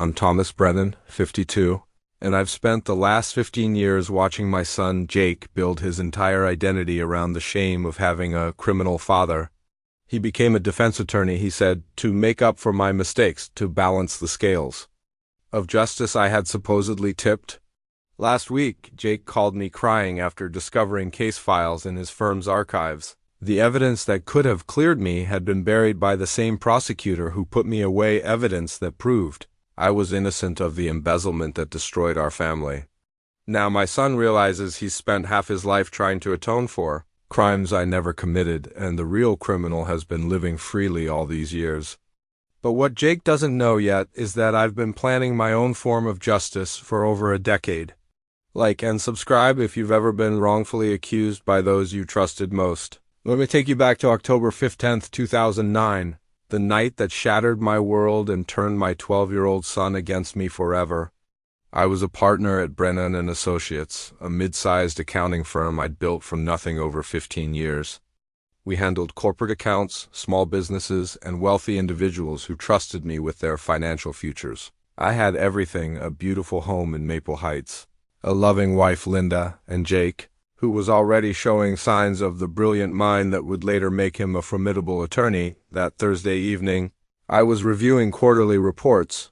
I'm Thomas Brennan, 52, and I've spent the last 15 years watching my son Jake build his entire identity around the shame of having a criminal father. He became a defense attorney, he said, to make up for my mistakes, to balance the scales of justice I had supposedly tipped. Last week, Jake called me crying after discovering case files in his firm's archives. The evidence that could have cleared me had been buried by the same prosecutor who put me away evidence that proved I was innocent of the embezzlement that destroyed our family. Now my son realizes he's spent half his life trying to atone for crimes I never committed, and the real criminal has been living freely all these years. But what Jake doesn't know yet is that I've been planning my own form of justice for over a decade. Like and subscribe if you've ever been wrongfully accused by those you trusted most. Let me take you back to October 15th, 2009, the night that shattered my world and turned my 12-year-old son against me forever. I was a partner at Brennan & Associates, a mid-sized accounting firm I'd built from nothing over 15 years. We handled corporate accounts, small businesses, and wealthy individuals who trusted me with their financial futures. I had everything: a beautiful home in Maple Heights, a loving wife Linda, and Jake, who was already showing signs of the brilliant mind that would later make him a formidable attorney. That Thursday evening, I was reviewing quarterly reports.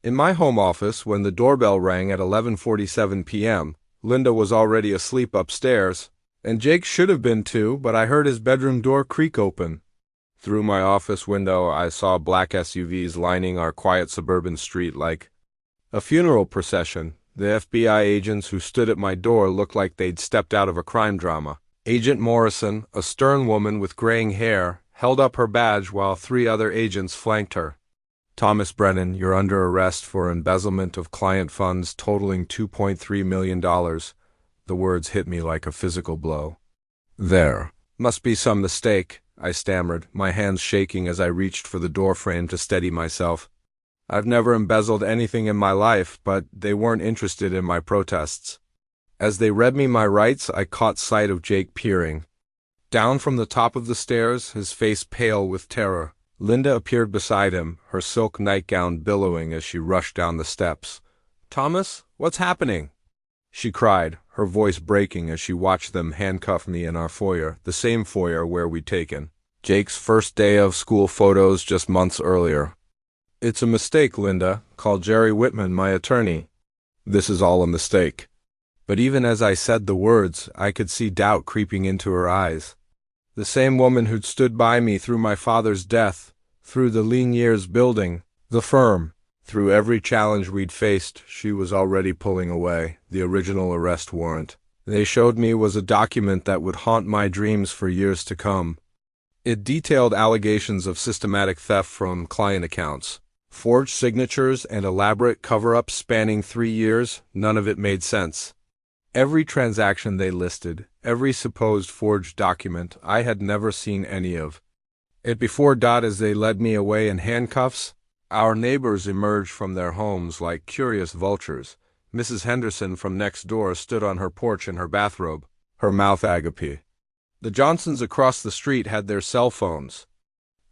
In my home office, when the doorbell rang at 11:47 p.m., Linda was already asleep upstairs, and Jake should have been too, but I heard his bedroom door creak open. Through my office window, I saw black SUVs lining our quiet suburban street like a funeral procession. The FBI agents who stood at my door looked like they'd stepped out of a crime drama. Agent Morrison, a stern woman with graying hair, held up her badge while 3 other agents flanked her. "Thomas Brennan, you're under arrest for embezzlement of client funds totaling $2.3 million. The words hit me like a physical blow. "There must be some mistake," I stammered, my hands shaking as I reached for the doorframe to steady myself. I've never embezzled anything in my life, but they weren't interested in my protests. As they read me my rights, I caught sight of Jake peering down from the top of the stairs, his face pale with terror. Linda appeared beside him, her silk nightgown billowing as she rushed down the steps. "Thomas, what's happening?" she cried, her voice breaking as she watched them handcuff me in our foyer, the same foyer where we'd taken Jake's first day of school photos just months earlier. "It's a mistake, Linda. Call Jerry Whitman, my attorney. This is all a mistake." But even as I said the words, I could see doubt creeping into her eyes. The same woman who'd stood by me through my father's death, through the lean years building the firm, through every challenge we'd faced, she was already pulling away. The original arrest warrant they showed me was a document that would haunt my dreams for years to come. It detailed allegations of systematic theft from client accounts, forged signatures, and elaborate cover-ups spanning 3 years. None of it made sense. Every transaction they listed, every supposed forged document, I had never seen any of it before. As they led me away in handcuffs, our neighbors emerged from their homes like curious vultures. Mrs. Henderson from next door stood on her porch in her bathrobe, her mouth agape. The Johnsons across the street had their cell phones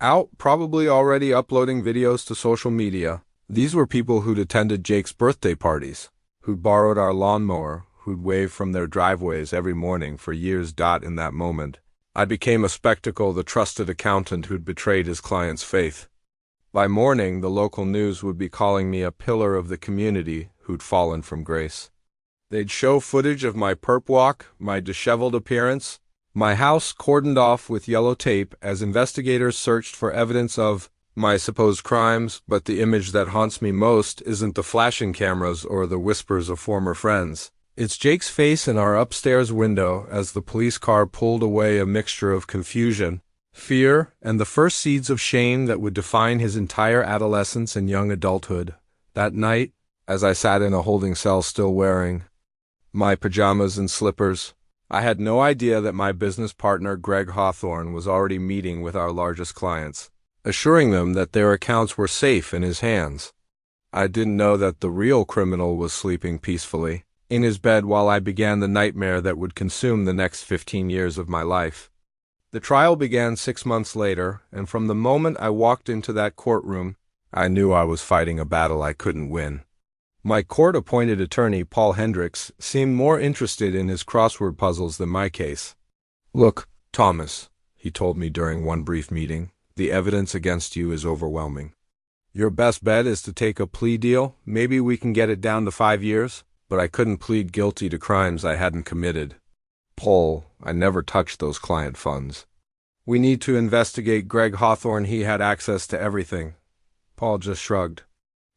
out, probably already uploading videos to social media. These were people who'd attended Jake's birthday parties, who'd borrowed our lawnmower, who'd wave from their driveways every morning for years. In that moment, I became a spectacle, the trusted accountant who'd betrayed his client's faith. By morning, the local news would be calling me a pillar of the community who'd fallen from grace. They'd show footage of my perp walk, my disheveled appearance, my house cordoned off with yellow tape as investigators searched for evidence of my supposed crimes. But the image that haunts me most isn't the flashing cameras or the whispers of former friends. It's Jake's face in our upstairs window as the police car pulled away, a mixture of confusion, fear, and the first seeds of shame that would define his entire adolescence and young adulthood. That night, as I sat in a holding cell still wearing my pajamas and slippers, I had no idea that my business partner Greg Hawthorne was already meeting with our largest clients, assuring them that their accounts were safe in his hands. I didn't know that the real criminal was sleeping peacefully in his bed while I began the nightmare that would consume the next 15 years of my life. The trial began 6 months later, and from the moment I walked into that courtroom, I knew I was fighting a battle I couldn't win. My court-appointed attorney, Paul Hendricks, seemed more interested in his crossword puzzles than my case. "Look, Thomas," he told me during one brief meeting, "the evidence against you is overwhelming. Your best bet is to take a plea deal. Maybe we can get it down to 5 years, but I couldn't plead guilty to crimes I hadn't committed. Paul, I never touched those client funds. We need to investigate Greg Hawthorne. He had access to everything." Paul just shrugged.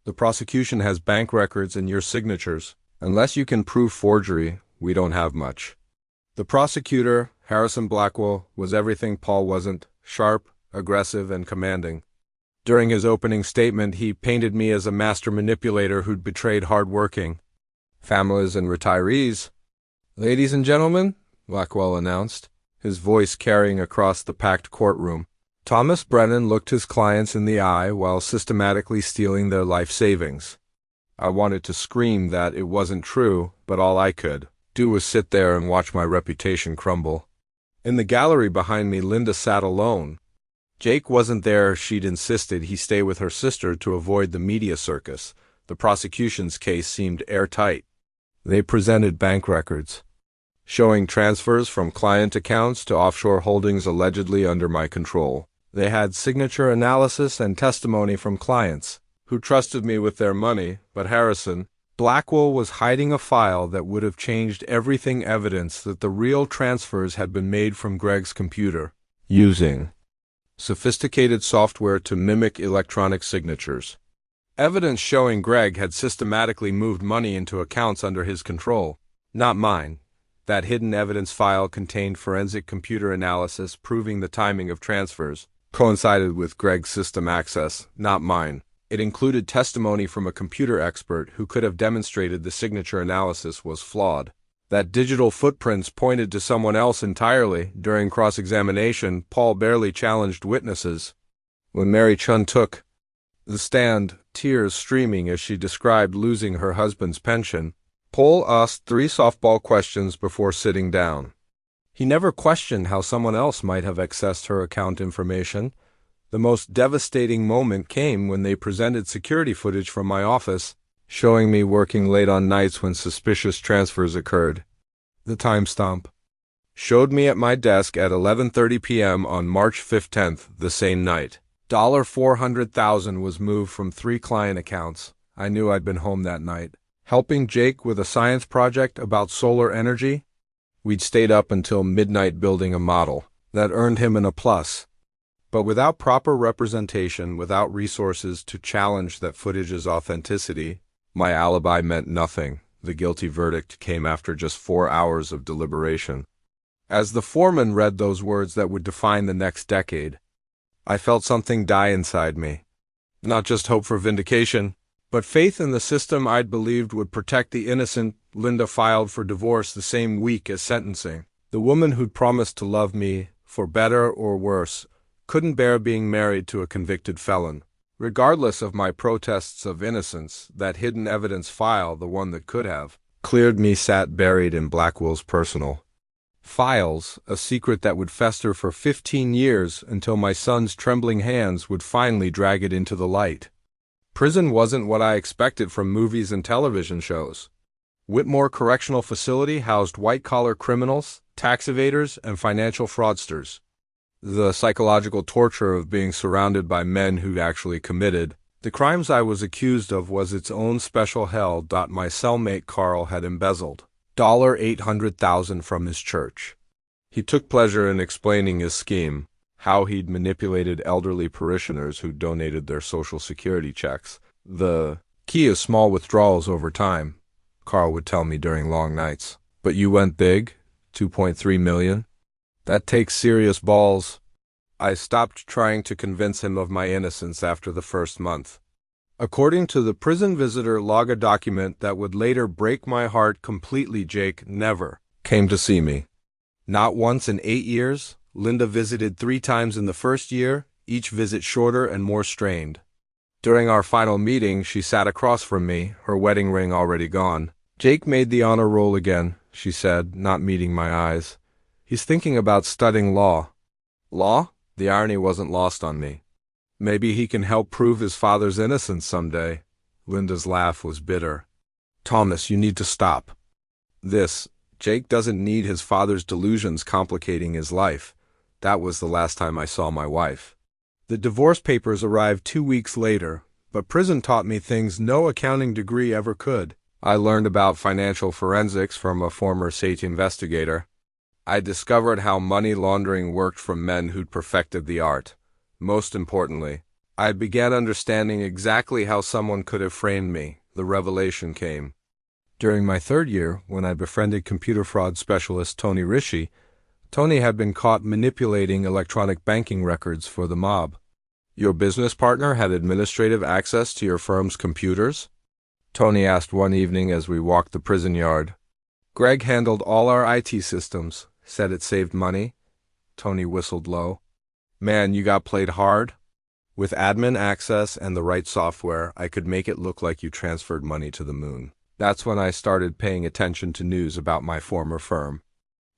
"The prosecution has bank records and your signatures. Unless you can prove forgery, we don't have much." The prosecutor, Harrison Blackwell, was everything Paul wasn't: sharp, aggressive, and commanding. During his opening statement, he painted me as a master manipulator who'd betrayed hard-working families and retirees. "Ladies and gentlemen," Blackwell announced, his voice carrying across the packed courtroom, Thomas Brennan looked his clients in the eye while systematically stealing their life savings. I wanted to scream that it wasn't true, but all I could do was sit there and watch my reputation crumble. In the gallery behind me, Linda sat alone. Jake wasn't there. She'd insisted he stay with her sister to avoid the media circus. The prosecution's case seemed airtight. They presented bank records showing transfers from client accounts to offshore holdings allegedly under my control. They had signature analysis and testimony from clients who trusted me with their money, but Harrison Blackwell was hiding a file that would have changed everything: evidence that the real transfers had been made from Greg's computer, using sophisticated software to mimic electronic signatures. Evidence showing Greg had systematically moved money into accounts under his control, not mine. That hidden evidence file contained forensic computer analysis proving the timing of transfers coincided with Greg's system access, not mine. It included testimony from a computer expert who could have demonstrated the signature analysis was flawed. That digital footprints pointed to someone else entirely. During cross-examination, Paul barely challenged witnesses. When Mary Chun took the stand, tears streaming as she described losing her husband's pension, Paul asked 3 softball questions before sitting down. He never questioned how someone else might have accessed her account information. The most devastating moment came when they presented security footage from my office, showing me working late on nights when suspicious transfers occurred. The timestamp showed me at my desk at 11:30 p.m. on March 15th, the same night. $400,000 was moved from 3 client accounts. I knew I'd been home that night, helping Jake with a science project about solar energy. We'd stayed up until midnight building a model that earned him an A+. But without proper representation, without resources to challenge that footage's authenticity, my alibi meant nothing. The guilty verdict came after just 4 hours of deliberation. As the foreman read those words that would define the next decade, I felt something die inside me. Not just hope for vindication, but faith in the system I'd believed would protect the innocent. Linda filed for divorce the same week as sentencing. The woman who'd promised to love me, for better or worse, couldn't bear being married to a convicted felon. Regardless of my protests of innocence, that hidden evidence file, the one that could have cleared me, sat buried in Blackwell's personal files, a secret that would fester for 15 years until my son's trembling hands would finally drag it into the light. Prison wasn't what I expected from movies and television shows. Whitmore Correctional Facility housed white-collar criminals, tax evaders, and financial fraudsters. The psychological torture of being surrounded by men who actually committed the crimes I was accused of was its own special hell. My cellmate Carl had embezzled $800,000 from his church. He took pleasure in explaining his scheme, how he'd manipulated elderly parishioners who donated their Social Security checks. "The key is small withdrawals over time," Carl would tell me during long nights. "But you went big, 2.3 million. That takes serious balls." I stopped trying to convince him of my innocence after the first month. According to the prison visitor log, a document that would later break my heart completely, Jake never came to see me. Not once in 8 years. Linda visited 3 times in the first year, each visit shorter and more strained. During our final meeting, she sat across from me, her wedding ring already gone. "Jake made the honor roll again," she said, not meeting my eyes. "He's thinking about studying law." Law? The irony wasn't lost on me. Maybe he can help prove his father's innocence someday. Linda's laugh was bitter. Thomas, you need to stop. Jake doesn't need his father's delusions complicating his life. That was the last time I saw my wife. The divorce papers arrived 2 weeks later, but prison taught me things no accounting degree ever could. I learned about financial forensics from a former state investigator. I discovered how money laundering worked from men who'd perfected the art. Most importantly, I began understanding exactly how someone could have framed me. The revelation came during my 3rd year, when I befriended computer fraud specialist Tony Rishi. Tony had been caught manipulating electronic banking records for the mob. Your business partner had administrative access to your firm's computers? Tony asked one evening as we walked the prison yard. Greg handled all our IT systems, said it saved money. Tony whistled low. Man, you got played hard. With admin access and the right software, I could make it look like you transferred money to the moon. That's when I started paying attention to news about my former firm.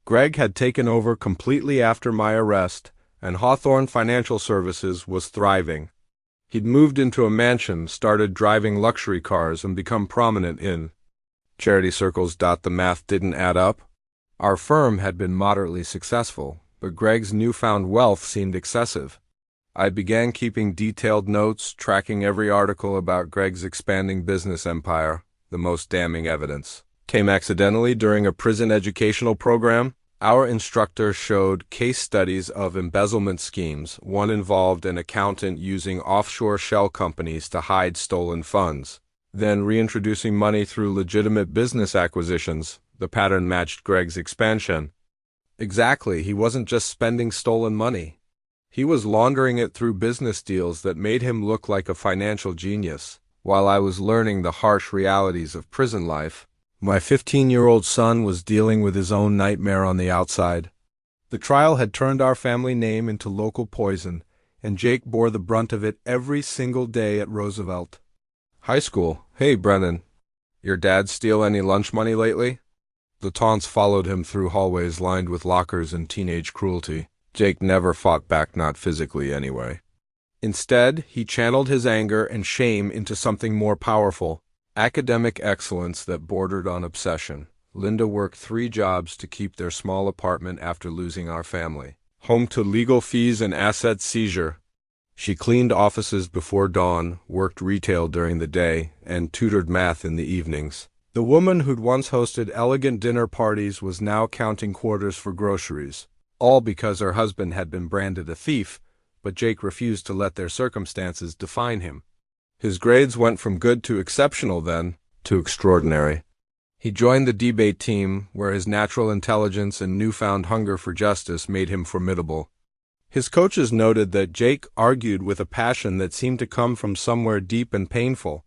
Greg had taken over completely after my arrest, and Hawthorne Financial Services was thriving. He'd moved into a mansion, started driving luxury cars, and become prominent in charity circles. The math didn't add up. Our firm had been moderately successful, but Greg's newfound wealth seemed excessive. I began keeping detailed notes, tracking every article about Greg's expanding business empire. The most damning evidence came accidentally during a prison educational program. Our instructor showed case studies of embezzlement schemes. One involved an accountant using offshore shell companies to hide stolen funds, then reintroducing money through legitimate business acquisitions. The pattern matched Greg's expansion. Exactly, he wasn't just spending stolen money. He was laundering it through business deals that made him look like a financial genius. While I was learning the harsh realities of prison life, my 15-year-old son was dealing with his own nightmare on the outside. The trial had turned our family name into local poison, and Jake bore the brunt of it every single day at Roosevelt High School. Hey, Brennan, your dad steal any lunch money lately? The taunts followed him through hallways lined with lockers and teenage cruelty. Jake never fought back, not physically anyway. Instead, he channeled his anger and shame into something more powerful, academic excellence that bordered on obsession. Linda worked 3 jobs to keep their small apartment after losing our family, home to legal fees and asset seizure. She cleaned offices before dawn, worked retail during the day, and tutored math in the evenings. The woman who'd once hosted elegant dinner parties was now counting quarters for groceries, all because her husband had been branded a thief, but Jake refused to let their circumstances define him. His grades went from good to exceptional, then to extraordinary. He joined the debate team, where his natural intelligence and newfound hunger for justice made him formidable. His coaches noted that Jake argued with a passion that seemed to come from somewhere deep and painful.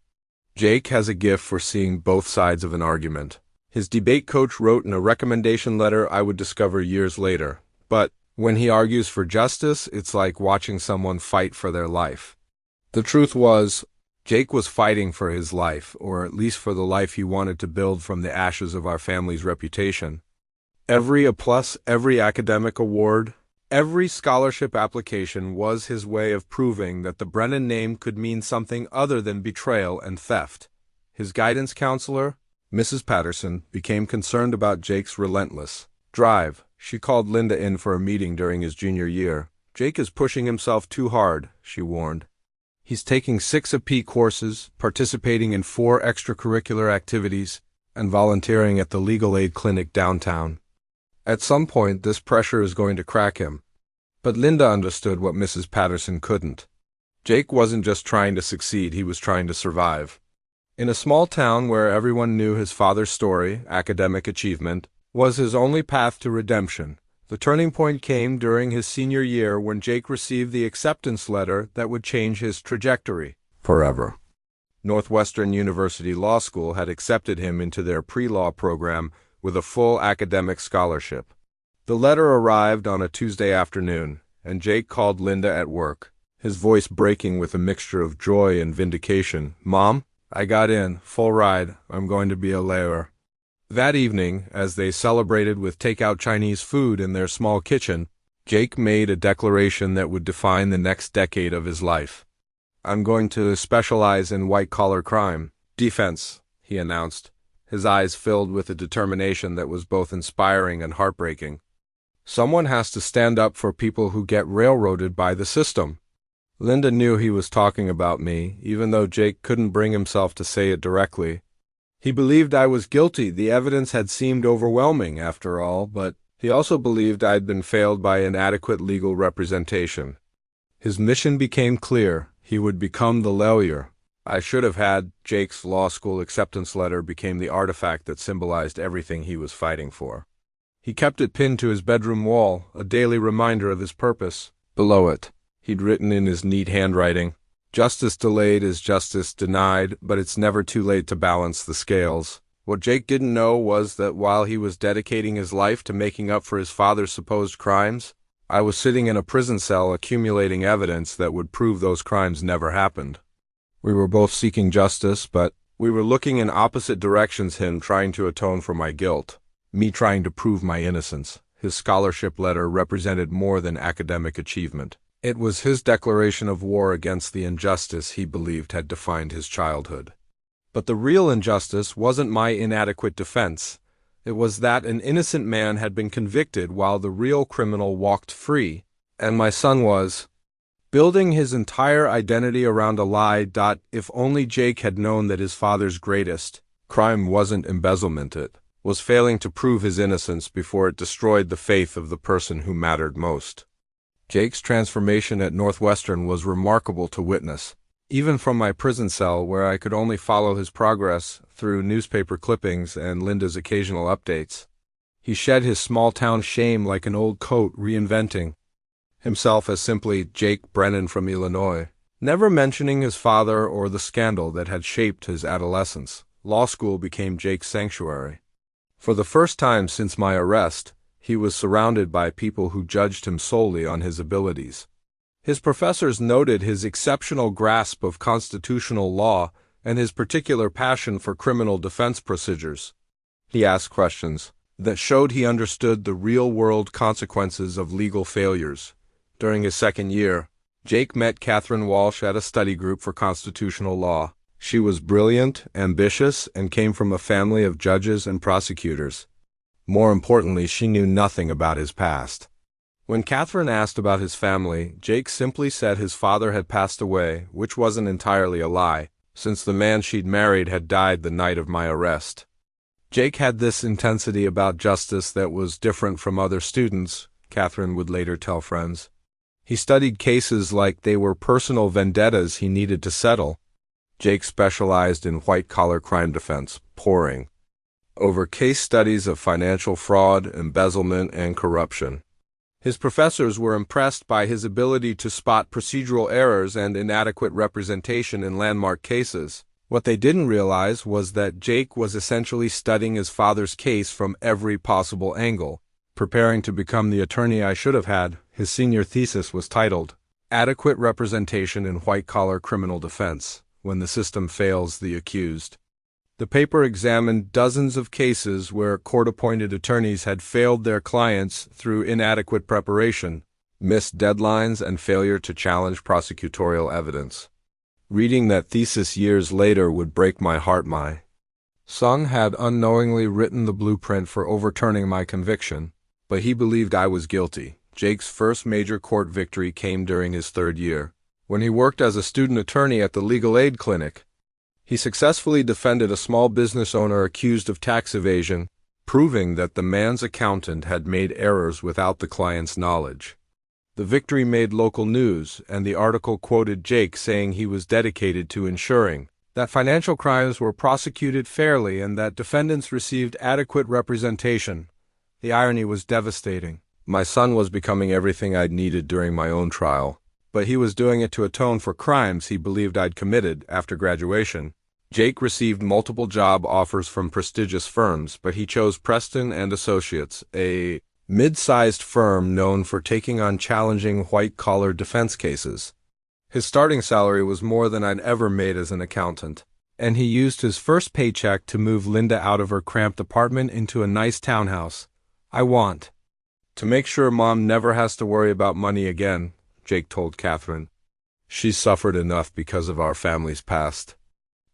Jake has a gift for seeing both sides of an argument. His debate coach wrote in a recommendation letter I would discover years later. But when he argues for justice, it's like watching someone fight for their life. The truth was, Jake was fighting for his life, or at least for the life he wanted to build from the ashes of our family's reputation. Every A+, every academic award, every scholarship application was his way of proving that the Brennan name could mean something other than betrayal and theft. His guidance counselor, Mrs. Patterson, became concerned about Jake's relentless drive. She called Linda in for a meeting during his junior year. Jake is pushing himself too hard, she warned. He's taking 6 AP courses, participating in 4 extracurricular activities, and volunteering at the legal aid clinic downtown. At some point, this pressure is going to crack him. But Linda understood what Mrs. Patterson couldn't. Jake wasn't just trying to succeed, he was trying to survive. In a small town where everyone knew his father's story, academic achievement, was his only path to redemption. The turning point came during his senior year when Jake received the acceptance letter that would change his trajectory forever. Northwestern University Law School had accepted him into their pre-law program with a full academic scholarship. The letter arrived on a Tuesday afternoon, and Jake called Linda at work, his voice breaking with a mixture of joy and vindication. "Mom, I got in, full ride. I'm going to be a lawyer." That evening, as they celebrated with takeout Chinese food in their small kitchen, Jake made a declaration that would define the next decade of his life. I'm going to specialize in white-collar crime. Defense, he announced, his eyes filled with a determination that was both inspiring and heartbreaking. Someone has to stand up for people who get railroaded by the system. Linda knew he was talking about me, even though Jake couldn't bring himself to say it directly. He believed I was guilty. The evidence had seemed overwhelming, after all, but he also believed I'd been failed by inadequate legal representation. His mission became clear. He would become the lawyer I should have had. Jake's law school acceptance letter became the artifact that symbolized everything he was fighting for. He kept it pinned to his bedroom wall, a daily reminder of his purpose. Below it, he'd written in his neat handwriting, "Justice delayed is justice denied, but it's never too late to balance the scales." What Jake didn't know was that while he was dedicating his life to making up for his father's supposed crimes, I was sitting in a prison cell accumulating evidence that would prove those crimes never happened. We were both seeking justice, but we were looking in opposite directions, him trying to atone for my guilt, me trying to prove my innocence. His scholarship letter represented more than academic achievement. It was his declaration of war against the injustice he believed had defined his childhood. But the real injustice wasn't my inadequate defense. It was that an innocent man had been convicted while the real criminal walked free, and my son was building his entire identity around a lie. If only Jake had known that his father's greatest crime wasn't embezzlement, it was failing to prove his innocence before it destroyed the faith of the person who mattered most. Jake's transformation at Northwestern was remarkable to witness, even from my prison cell where I could only follow his progress through newspaper clippings and Linda's occasional updates. He shed his small-town shame like an old coat, reinventing himself as simply Jake Brennan from Illinois, never mentioning his father or the scandal that had shaped his adolescence. Law school became Jake's sanctuary. For the first time since my arrest, he was surrounded by people who judged him solely on his abilities. His professors noted his exceptional grasp of constitutional law and his particular passion for criminal defense procedures. He asked questions that showed he understood the real-world consequences of legal failures. During his second year, Jake met Catherine Walsh at a study group for constitutional law. She was brilliant, ambitious, and came from a family of judges and prosecutors. More importantly, she knew nothing about his past. When Catherine asked about his family, Jake simply said his father had passed away, which wasn't entirely a lie, since the man she'd married had died the night of my arrest. Jake had this intensity about justice that was different from other students, Catherine would later tell friends. He studied cases like they were personal vendettas he needed to settle. Jake specialized in white-collar crime defense, poring over case studies of financial fraud, embezzlement, and corruption. His professors were impressed by his ability to spot procedural errors and inadequate representation in landmark cases. What they didn't realize was that Jake was essentially studying his father's case from every possible angle. Preparing to become the attorney I should have had, his senior thesis was titled, "Adequate Representation in White-Collar Criminal Defense, When the System Fails the Accused." The paper examined dozens of cases where court-appointed attorneys had failed their clients through inadequate preparation, missed deadlines, and failure to challenge prosecutorial evidence. Reading that thesis years later would break my heart. My son had unknowingly written the blueprint for overturning my conviction, but he believed I was guilty. Jake's first major court victory came during his third year, when he worked as a student attorney at the legal aid clinic. He successfully defended a small business owner accused of tax evasion, proving that the man's accountant had made errors without the client's knowledge. The victory made local news, and the article quoted Jake saying he was dedicated to ensuring that financial crimes were prosecuted fairly and that defendants received adequate representation. The irony was devastating. My son was becoming everything I'd needed during my own trial, but he was doing it to atone for crimes he believed I'd committed after graduation. Jake received multiple job offers from prestigious firms, but he chose Preston and Associates, a mid-sized firm known for taking on challenging white-collar defense cases. His starting salary was more than I'd ever made as an accountant, and he used his first paycheck to move Linda out of her cramped apartment into a nice townhouse. "I want to make sure Mom never has to worry about money again," Jake told Catherine. She suffered enough because of our family's past.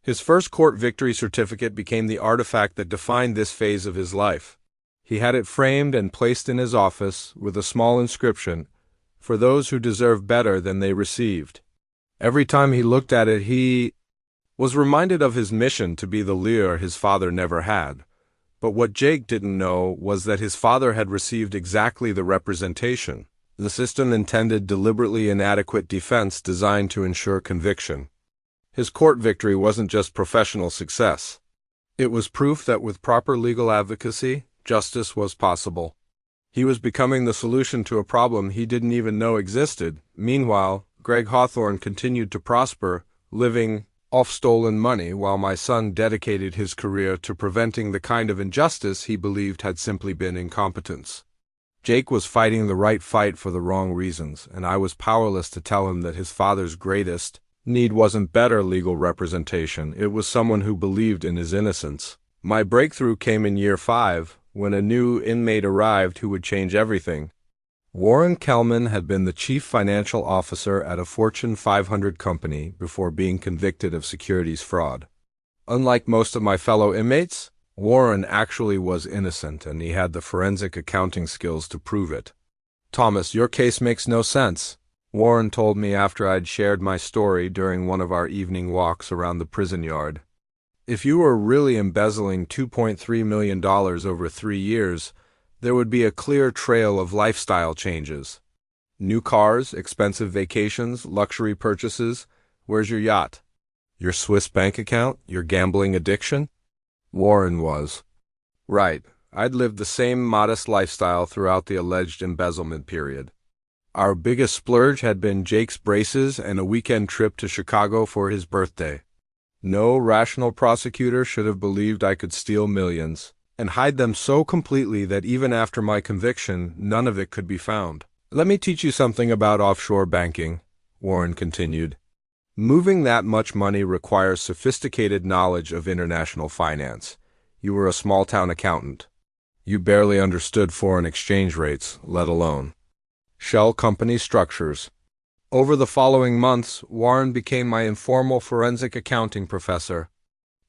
His first court victory certificate became the artifact that defined this phase of his life. He had it framed and placed in his office with a small inscription, "For those who deserve better than they received." Every time he looked at it, he was reminded of his mission to be the leader his father never had. But what Jake didn't know was that his father had received exactly the representation. The system intended deliberately inadequate defense designed to ensure conviction. His court victory wasn't just professional success. It was proof that with proper legal advocacy, justice was possible. He was becoming the solution to a problem he didn't even know existed. Meanwhile, Greg Hawthorne continued to prosper, living off stolen money, while my son dedicated his career to preventing the kind of injustice he believed had simply been incompetence. Jake was fighting the right fight for the wrong reasons, and I was powerless to tell him that his father's greatest need wasn't better legal representation, it was someone who believed in his innocence. My breakthrough came in year 5, when a new inmate arrived who would change everything. Warren Kellman had been the chief financial officer at a Fortune 500 company before being convicted of securities fraud. Unlike most of my fellow inmates, Warren actually was innocent, and he had the forensic accounting skills to prove it. "Thomas, your case makes no sense," Warren told me after I'd shared my story during one of our evening walks around the prison yard. "If you were really embezzling $2.3 million over 3 years, there would be a clear trail of lifestyle changes. New cars, expensive vacations, luxury purchases. Where's your yacht? Your Swiss bank account? Your gambling addiction?" Warren was right. I'd lived the same modest lifestyle throughout the alleged embezzlement period. Our biggest splurge had been Jake's braces and a weekend trip to Chicago for his birthday. No rational prosecutor should have believed I could steal millions and hide them so completely that even after my conviction, none of it could be found. "Let me teach you something about offshore banking," Warren continued. "Moving that much money requires sophisticated knowledge of international finance. You were a small-town accountant. You barely understood foreign exchange rates, let alone shell company structures." Over the following months, Warren became my informal forensic accounting professor.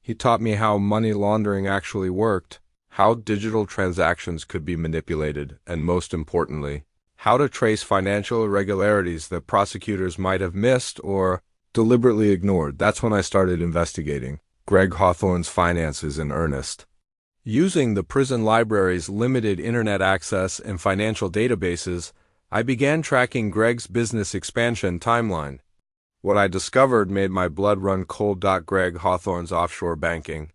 He taught me how money laundering actually worked, how digital transactions could be manipulated, and most importantly, how to trace financial irregularities that prosecutors might have missed or deliberately ignored. That's when I started investigating Greg Hawthorne's finances in earnest. Using the prison library's limited internet access and financial databases, I began tracking Greg's business expansion timeline. What I discovered made my blood run cold. Greg Hawthorne's offshore banking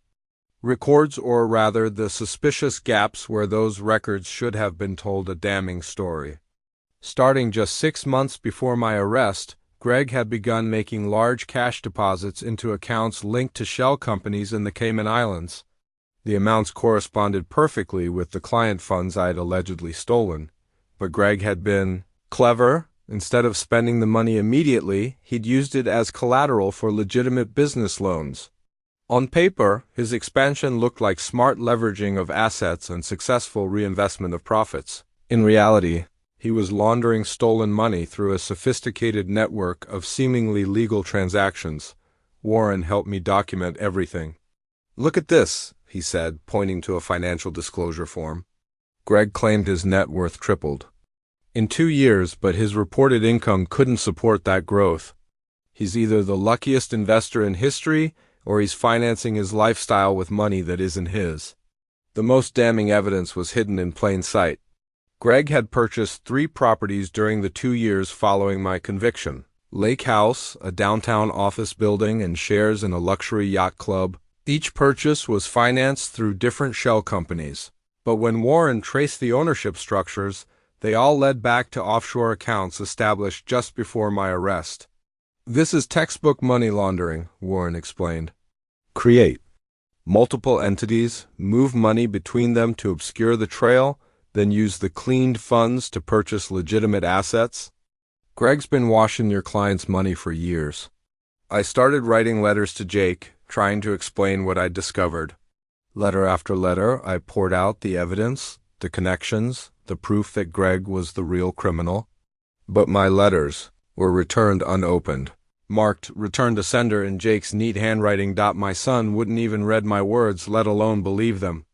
records, or rather the suspicious gaps where those records should have been, told a damning story. Starting just 6 months before my arrest, Greg had begun making large cash deposits into accounts linked to shell companies in the Cayman Islands. The amounts corresponded perfectly with the client funds I had allegedly stolen. But Greg had been clever. Instead of spending the money immediately, he'd used it as collateral for legitimate business loans. On paper, his expansion looked like smart leveraging of assets and successful reinvestment of profits. In reality, he was laundering stolen money through a sophisticated network of seemingly legal transactions. Warren helped me document everything. "Look at this," he said, pointing to a financial disclosure form. Greg claimed his net worth tripled in 2 years, but his reported income couldn't support that growth. He's either the luckiest investor in history, or he's financing his lifestyle with money that isn't his. The most damning evidence was hidden in plain sight. Greg had purchased 3 properties during the 2 years following my conviction: Lake House, a downtown office building, and shares in a luxury yacht club. Each purchase was financed through different shell companies. But when Warren traced the ownership structures, they all led back to offshore accounts established just before my arrest. "This is textbook money laundering," Warren explained. "Create multiple entities, move money between them to obscure the trail, then use the cleaned funds to purchase legitimate assets. Greg's been washing your client's money for years." I started writing letters to Jake, trying to explain what I'd discovered. Letter after letter, I poured out the evidence, the connections, the proof that Greg was the real criminal. But my letters were returned unopened. marked "Return to Sender" in Jake's neat handwriting. My son wouldn't even read my words, let alone believe them.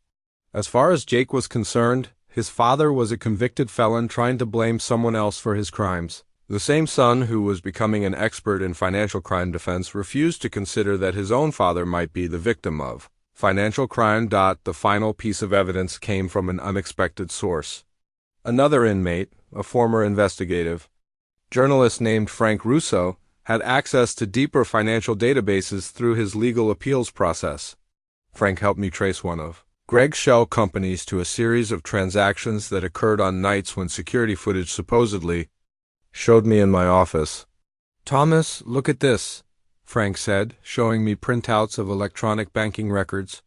As far as Jake was concerned, his father was a convicted felon trying to blame someone else for his crimes. The same son who was becoming an expert in financial crime defense refused to consider that his own father might be the victim of financial crime. The final piece of evidence came from an unexpected source. Another inmate, a former investigative journalist named Frank Russo, had access to deeper financial databases through his legal appeals process. Frank helped me trace one of Greg's shell companies to a series of transactions that occurred on nights when security footage supposedly showed me in my office. "Thomas, look at this," Frank said, showing me printouts of electronic banking records.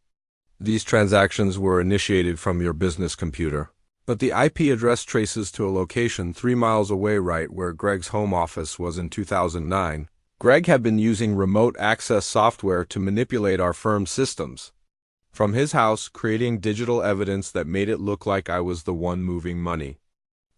"These transactions were initiated from your business computer, but the IP address traces to a location 3 miles away, right where Greg's home office was in 2009. Greg had been using remote access software to manipulate our firm's systems from his house, creating digital evidence that made it look like I was the one moving money.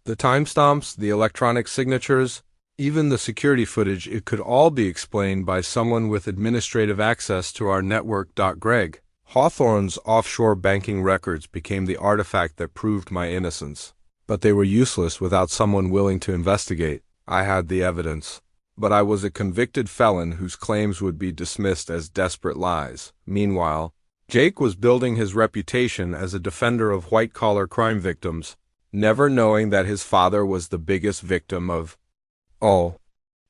The timestamps, the electronic signatures, even the security footage, it could all be explained by someone with administrative access to our network." Greg Hawthorne's offshore banking records became the artifact that proved my innocence. But they were useless without someone willing to investigate. I had the evidence, but I was a convicted felon whose claims would be dismissed as desperate lies. Meanwhile, Jake was building his reputation as a defender of white-collar crime victims, never knowing that his father was the biggest victim of all.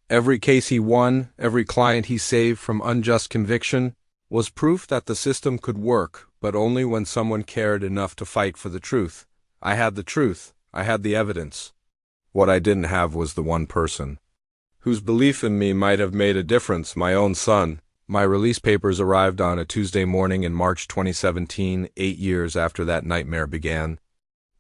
Every case he won, every client he saved from unjust conviction, was proof that the system could work, but only when someone cared enough to fight for the truth. I had the truth. I had the evidence. What I didn't have was the one person whose belief in me might have made a difference: my own son. My release papers arrived on a Tuesday morning in March 2017, 8 years after that nightmare began.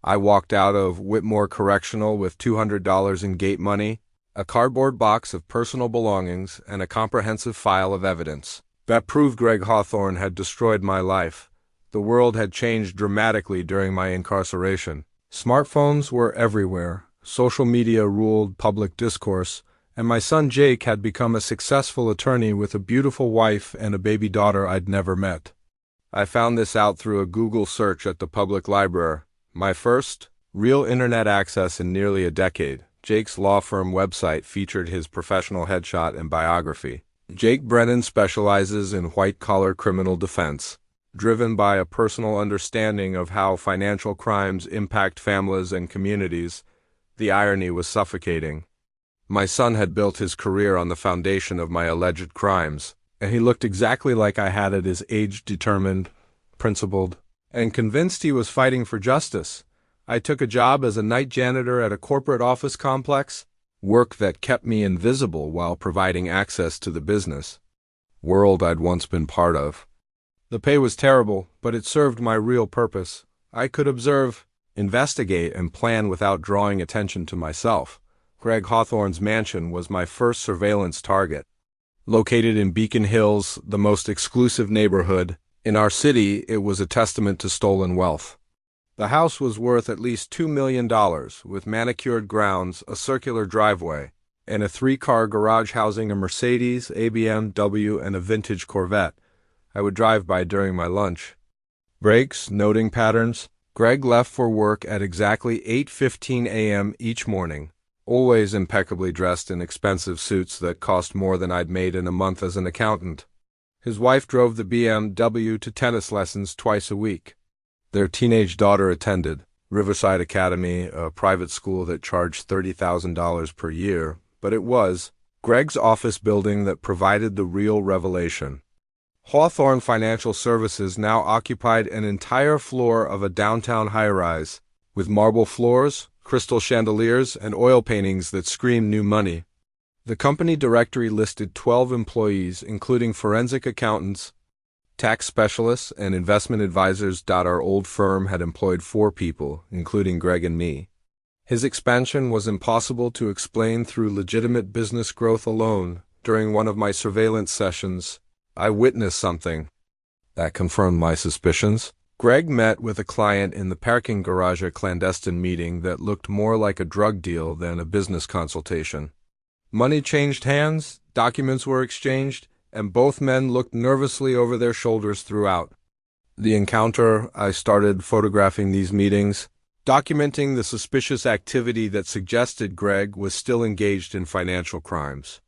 I walked out of Whitmore Correctional with $200 in gate money, a cardboard box of personal belongings, and a comprehensive file of evidence that proved Greg Hawthorne had destroyed my life. The world had changed dramatically during my incarceration. Smartphones were everywhere, social media ruled public discourse, and my son Jake had become a successful attorney with a beautiful wife and a baby daughter I'd never met. I found this out through a Google search at the public library. My first real internet access in nearly a decade. Jake's law firm website featured his professional headshot and biography. Jake Brennan specializes in white-collar criminal defense, driven by a personal understanding of how financial crimes impact families and communities. The irony was suffocating. My son had built his career on the foundation of my alleged crimes, and he looked exactly like I had at his age, determined, principled, and convinced he was fighting for justice. I took a job as a night janitor at a corporate office complex, work that kept me invisible while providing access to the business world I'd once been part of. The pay was terrible, but it served my real purpose. I could observe, investigate, and plan without drawing attention to myself. Greg Hawthorne's mansion was my first surveillance target. Located in Beacon Hills, the most exclusive neighborhood in our city, it was a testament to stolen wealth. The house was worth at least $2 million, with manicured grounds, a circular driveway, and a 3-car garage housing a Mercedes, a BMW, and a vintage Corvette I would drive by during my lunch breaks. Noting patterns, Greg left for work at exactly 8:15 a.m. each morning, always impeccably dressed in expensive suits that cost more than I'd made in a month as an accountant. His wife drove the BMW to tennis lessons twice a week. Their teenage daughter attended Riverside Academy, a private school that charged $30,000 per year, but it was Greg's office building that provided the real revelation. Hawthorne Financial Services now occupied an entire floor of a downtown high-rise, with marble floors, crystal chandeliers, and oil paintings that screamed new money. The company directory listed 12 employees, including forensic accountants, tax specialists, and investment advisors. Our old firm had employed 4 people, including Greg and me. His expansion was impossible to explain through legitimate business growth alone. During one of my surveillance sessions, I witnessed something that confirmed my suspicions. Greg met with a client in the parking garage, a clandestine meeting that looked more like a drug deal than a business consultation. Money changed hands, documents were exchanged, and both men looked nervously over their shoulders throughout the encounter. I started photographing these meetings, documenting the suspicious activity that suggested Greg was still engaged in financial crimes.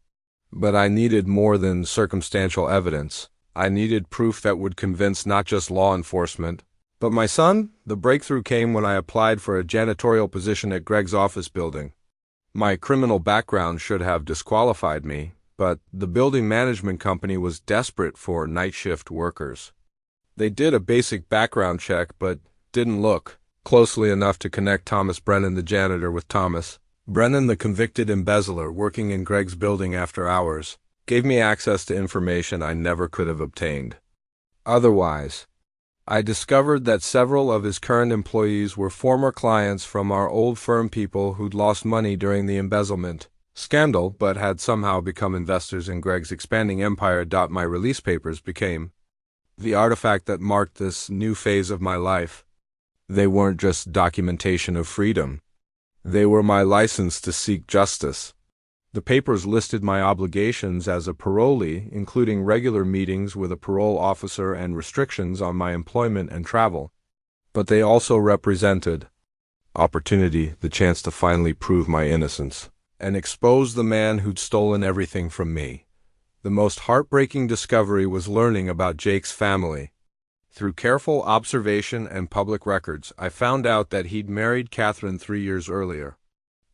But I needed more than circumstantial evidence. I needed proof that would convince not just law enforcement, but my son. The breakthrough came when I applied for a janitorial position at Greg's office building. My criminal background should have disqualified me, but the building management company was desperate for night shift workers. They did a basic background check, but didn't look closely enough to connect Thomas Brennan, the janitor, with Thomas Brennan, the convicted embezzler working in Greg's building after hours. Gave me access to information I never could have obtained otherwise. I discovered that several of his current employees were former clients from our old firm, people who'd lost money during the embezzlement scandal but had somehow become investors in Greg's expanding empire. My release papers became the artifact that marked this new phase of my life. They weren't just documentation of freedom. They were my license to seek justice. The papers listed my obligations as a parolee, including regular meetings with a parole officer and restrictions on my employment and travel. But they also represented opportunity, the chance to finally prove my innocence and expose the man who'd stolen everything from me. The most heartbreaking discovery was learning about Jake's family. Through careful observation and public records, I found out that he'd married Catherine 3 years earlier.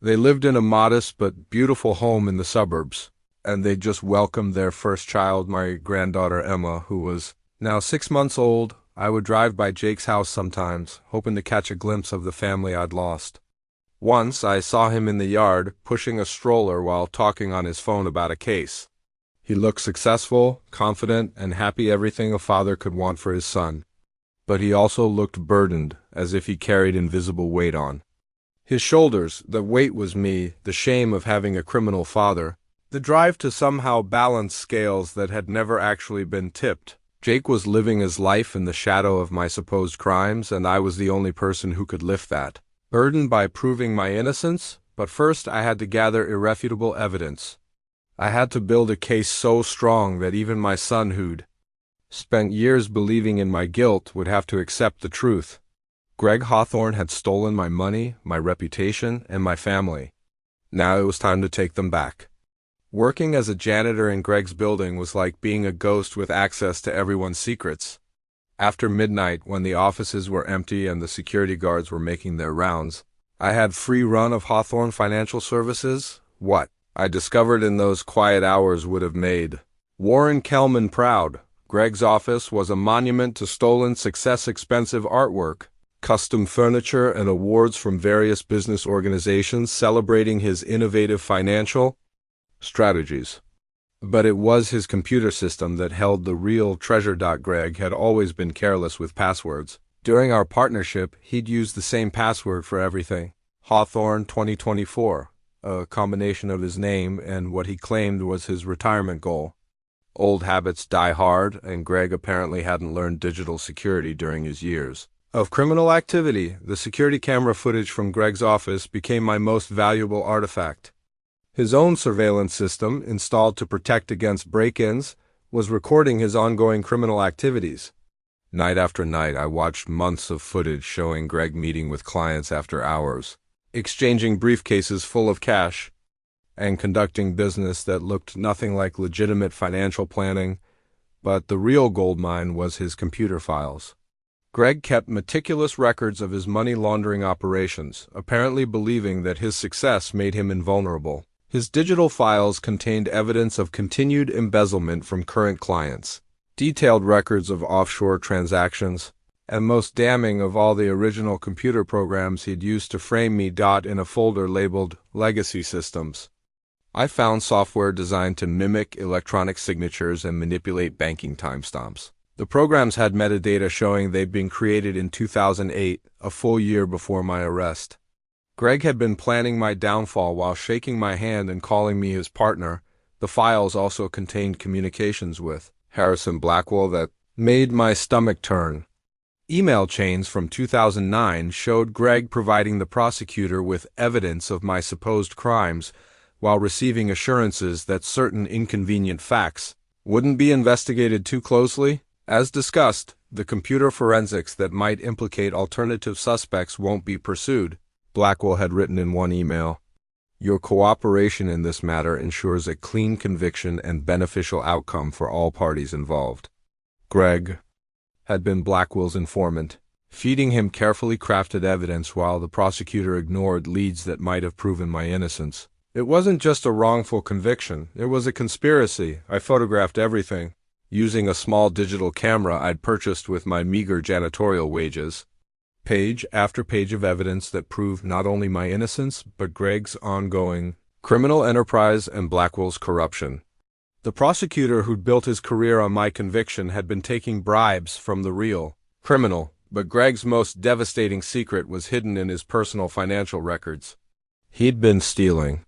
They lived in a modest but beautiful home in the suburbs, and they'd just welcomed their first child, my granddaughter Emma, who was now 6 months old. I would drive by Jake's house sometimes, hoping to catch a glimpse of the family I'd lost. Once I saw him in the yard, pushing a stroller while talking on his phone about a case. He looked successful, confident, and happy, everything a father could want for his son. But he also looked burdened, as if he carried invisible weight on his shoulders. The weight was me, the shame of having a criminal father, the drive to somehow balance scales that had never actually been tipped. Jake was living his life in the shadow of my supposed crimes, and I was the only person who could lift that burden by proving my innocence. But first I had to gather irrefutable evidence. I had to build a case so strong that even my son, who'd spent years believing in my guilt, would have to accept the truth. Greg Hawthorne had stolen my money, my reputation, and my family. Now it was time to take them back. Working as a janitor in Greg's building was like being a ghost with access to everyone's secrets. After midnight, when the offices were empty and the security guards were making their rounds, I had free run of Hawthorne Financial Services. What I discovered in those quiet hours would have made Warren Kellman proud. Greg's office was a monument to stolen success, expensive artwork, custom furniture, and awards from various business organizations celebrating his innovative financial strategies. But it was his computer system that held the real treasure. Greg had always been careless with passwords. During our partnership, he'd used the same password for everything. Hawthorne 2024, a combination of his name and what he claimed was his retirement goal. Old habits die hard, and Greg apparently hadn't learned digital security during his years of criminal activity. The security camera footage from Greg's office became my most valuable artifact. His own surveillance system, installed to protect against break-ins, was recording his ongoing criminal activities. Night after night, I watched months of footage showing Greg meeting with clients after hours, exchanging briefcases full of cash, and conducting business that looked nothing like legitimate financial planning. But the real goldmine was his computer files. Greg kept meticulous records of his money laundering operations, apparently believing that his success made him invulnerable. His digital files contained evidence of continued embezzlement from current clients, detailed records of offshore transactions, and most damning of all, the original computer programs he'd used to frame me. In a folder labeled Legacy Systems, I found software designed to mimic electronic signatures and manipulate banking timestamps. The programs had metadata showing they'd been created in 2008, a full year before my arrest. Greg had been planning my downfall while shaking my hand and calling me his partner. The files also contained communications with Harrison Blackwell that made my stomach turn. Email chains from 2009 showed Greg providing the prosecutor with evidence of my supposed crimes, while receiving assurances that certain inconvenient facts wouldn't be investigated too closely. As discussed, the computer forensics that might implicate alternative suspects won't be pursued, Blackwell had written in one email. Your cooperation in this matter ensures a clean conviction and beneficial outcome for all parties involved. Greg had been Blackwell's informant, feeding him carefully crafted evidence while the prosecutor ignored leads that might have proven my innocence. It wasn't just a wrongful conviction, it was a conspiracy. I photographed everything, using a small digital camera I'd purchased with my meager janitorial wages. Page after page of evidence that proved not only my innocence, but Greg's ongoing criminal enterprise and Blackwell's corruption. The prosecutor who'd built his career on my conviction had been taking bribes from the real criminal, but Greg's most devastating secret was hidden in his personal financial records. He'd been stealing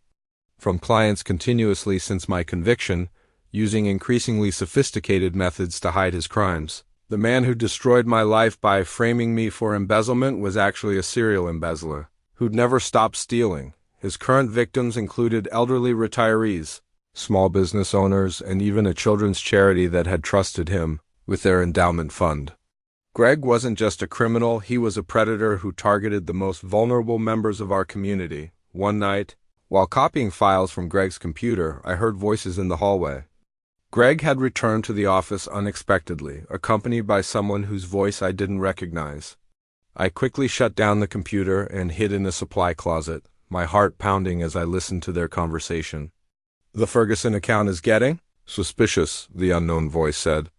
from clients continuously since my conviction, using increasingly sophisticated methods to hide his crimes. The man who destroyed my life by framing me for embezzlement was actually a serial embezzler, who'd never stopped stealing. His current victims included elderly retirees, small business owners, and even a children's charity that had trusted him with their endowment fund. Greg wasn't just a criminal, he was a predator who targeted the most vulnerable members of our community. One night, while copying files from Greg's computer, I heard voices in the hallway. Greg had returned to the office unexpectedly, accompanied by someone whose voice I didn't recognize. I quickly shut down the computer and hid in a supply closet, my heart pounding as I listened to their conversation. The Ferguson account is getting suspicious, the unknown voice said.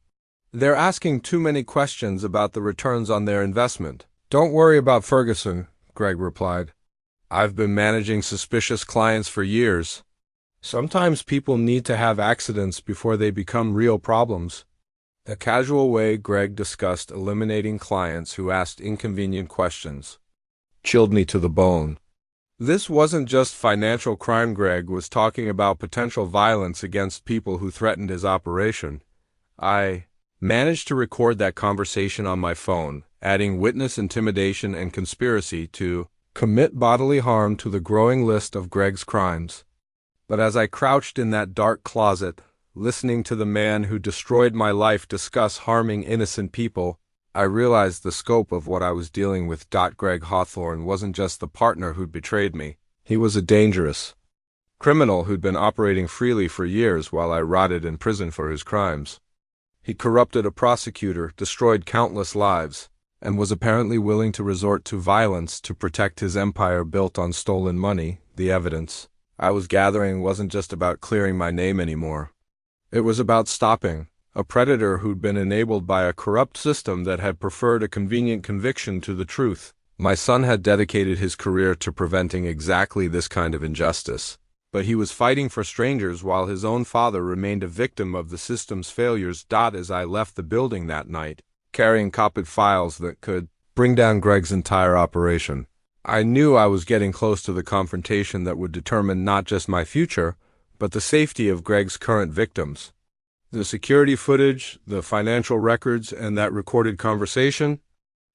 They're asking too many questions about the returns on their investment. Don't worry about Ferguson, Greg replied. I've been managing suspicious clients for years. Sometimes people need to have accidents before they become real problems. A casual way Greg discussed eliminating clients who asked inconvenient questions chilled me to the bone. This wasn't just financial crime. Greg was talking about potential violence against people who threatened his operation. I managed to record that conversation on my phone, adding witness intimidation and conspiracy to commit bodily harm to the growing list of Greg's crimes. But as I crouched in that dark closet, listening to the man who destroyed my life discuss harming innocent people, I realized the scope of what I was dealing with. Greg Hawthorne wasn't just the partner who'd betrayed me. He was a dangerous criminal who'd been operating freely for years while I rotted in prison for his crimes. He corrupted a prosecutor, destroyed countless lives, and was apparently willing to resort to violence to protect his empire built on stolen money. The evidence I was gathering wasn't just about clearing my name anymore. It was about stopping a predator who'd been enabled by a corrupt system that had preferred a convenient conviction to the truth. My son had dedicated his career to preventing exactly this kind of injustice, but he was fighting for strangers while his own father remained a victim of the system's failures. As I left the building that night, carrying copied files that could bring down Greg's entire operation, I knew I was getting close to the confrontation that would determine not just my future, but the safety of Greg's current victims. The security footage, the financial records, and that recorded conversation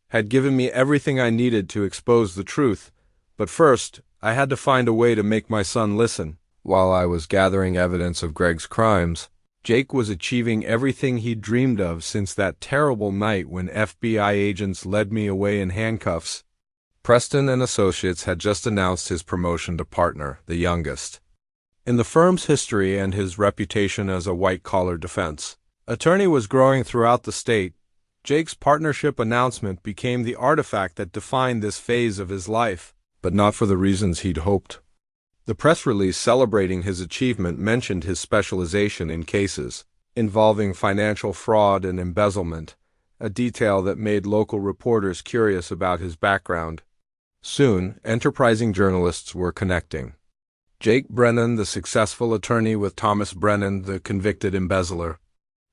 had given me everything I needed to expose the truth, but first, I had to find a way to make my son listen. While I was gathering evidence of Greg's crimes, Jake was achieving everything he'd dreamed of since that terrible night when FBI agents led me away in handcuffs. Preston and Associates had just announced his promotion to partner, the youngest in the firm's history, and his reputation as a white-collar defense attorney was growing throughout the state. Jake's partnership announcement became the artifact that defined this phase of his life, but not for the reasons he'd hoped. The press release celebrating his achievement mentioned his specialization in cases involving financial fraud and embezzlement, a detail that made local reporters curious about his background. Soon, enterprising journalists were connecting. Jake Brennan, the successful attorney, with Thomas Brennan, the convicted embezzler.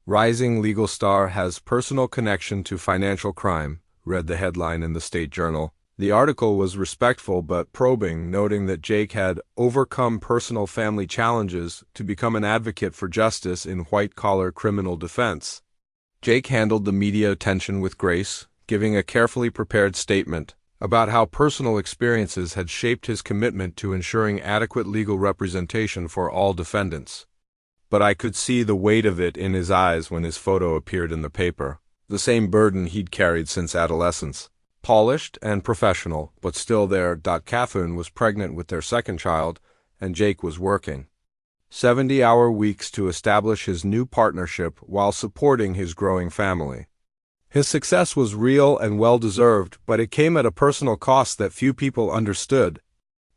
Rising legal star has personal connection to financial crime, read the headline in the State Journal. The article was respectful but probing, noting that Jake had overcome personal family challenges to become an advocate for justice in white-collar criminal defense. Jake handled the media attention with grace, giving a carefully prepared statement about how personal experiences had shaped his commitment to ensuring adequate legal representation for all defendants. But I could see the weight of it in his eyes when his photo appeared in the paper, the same burden he'd carried since adolescence. Polished and professional, but still there. Catherine was pregnant with their second child, and Jake was working 70-hour weeks to establish his new partnership while supporting his growing family. His success was real and well-deserved, but it came at a personal cost that few people understood.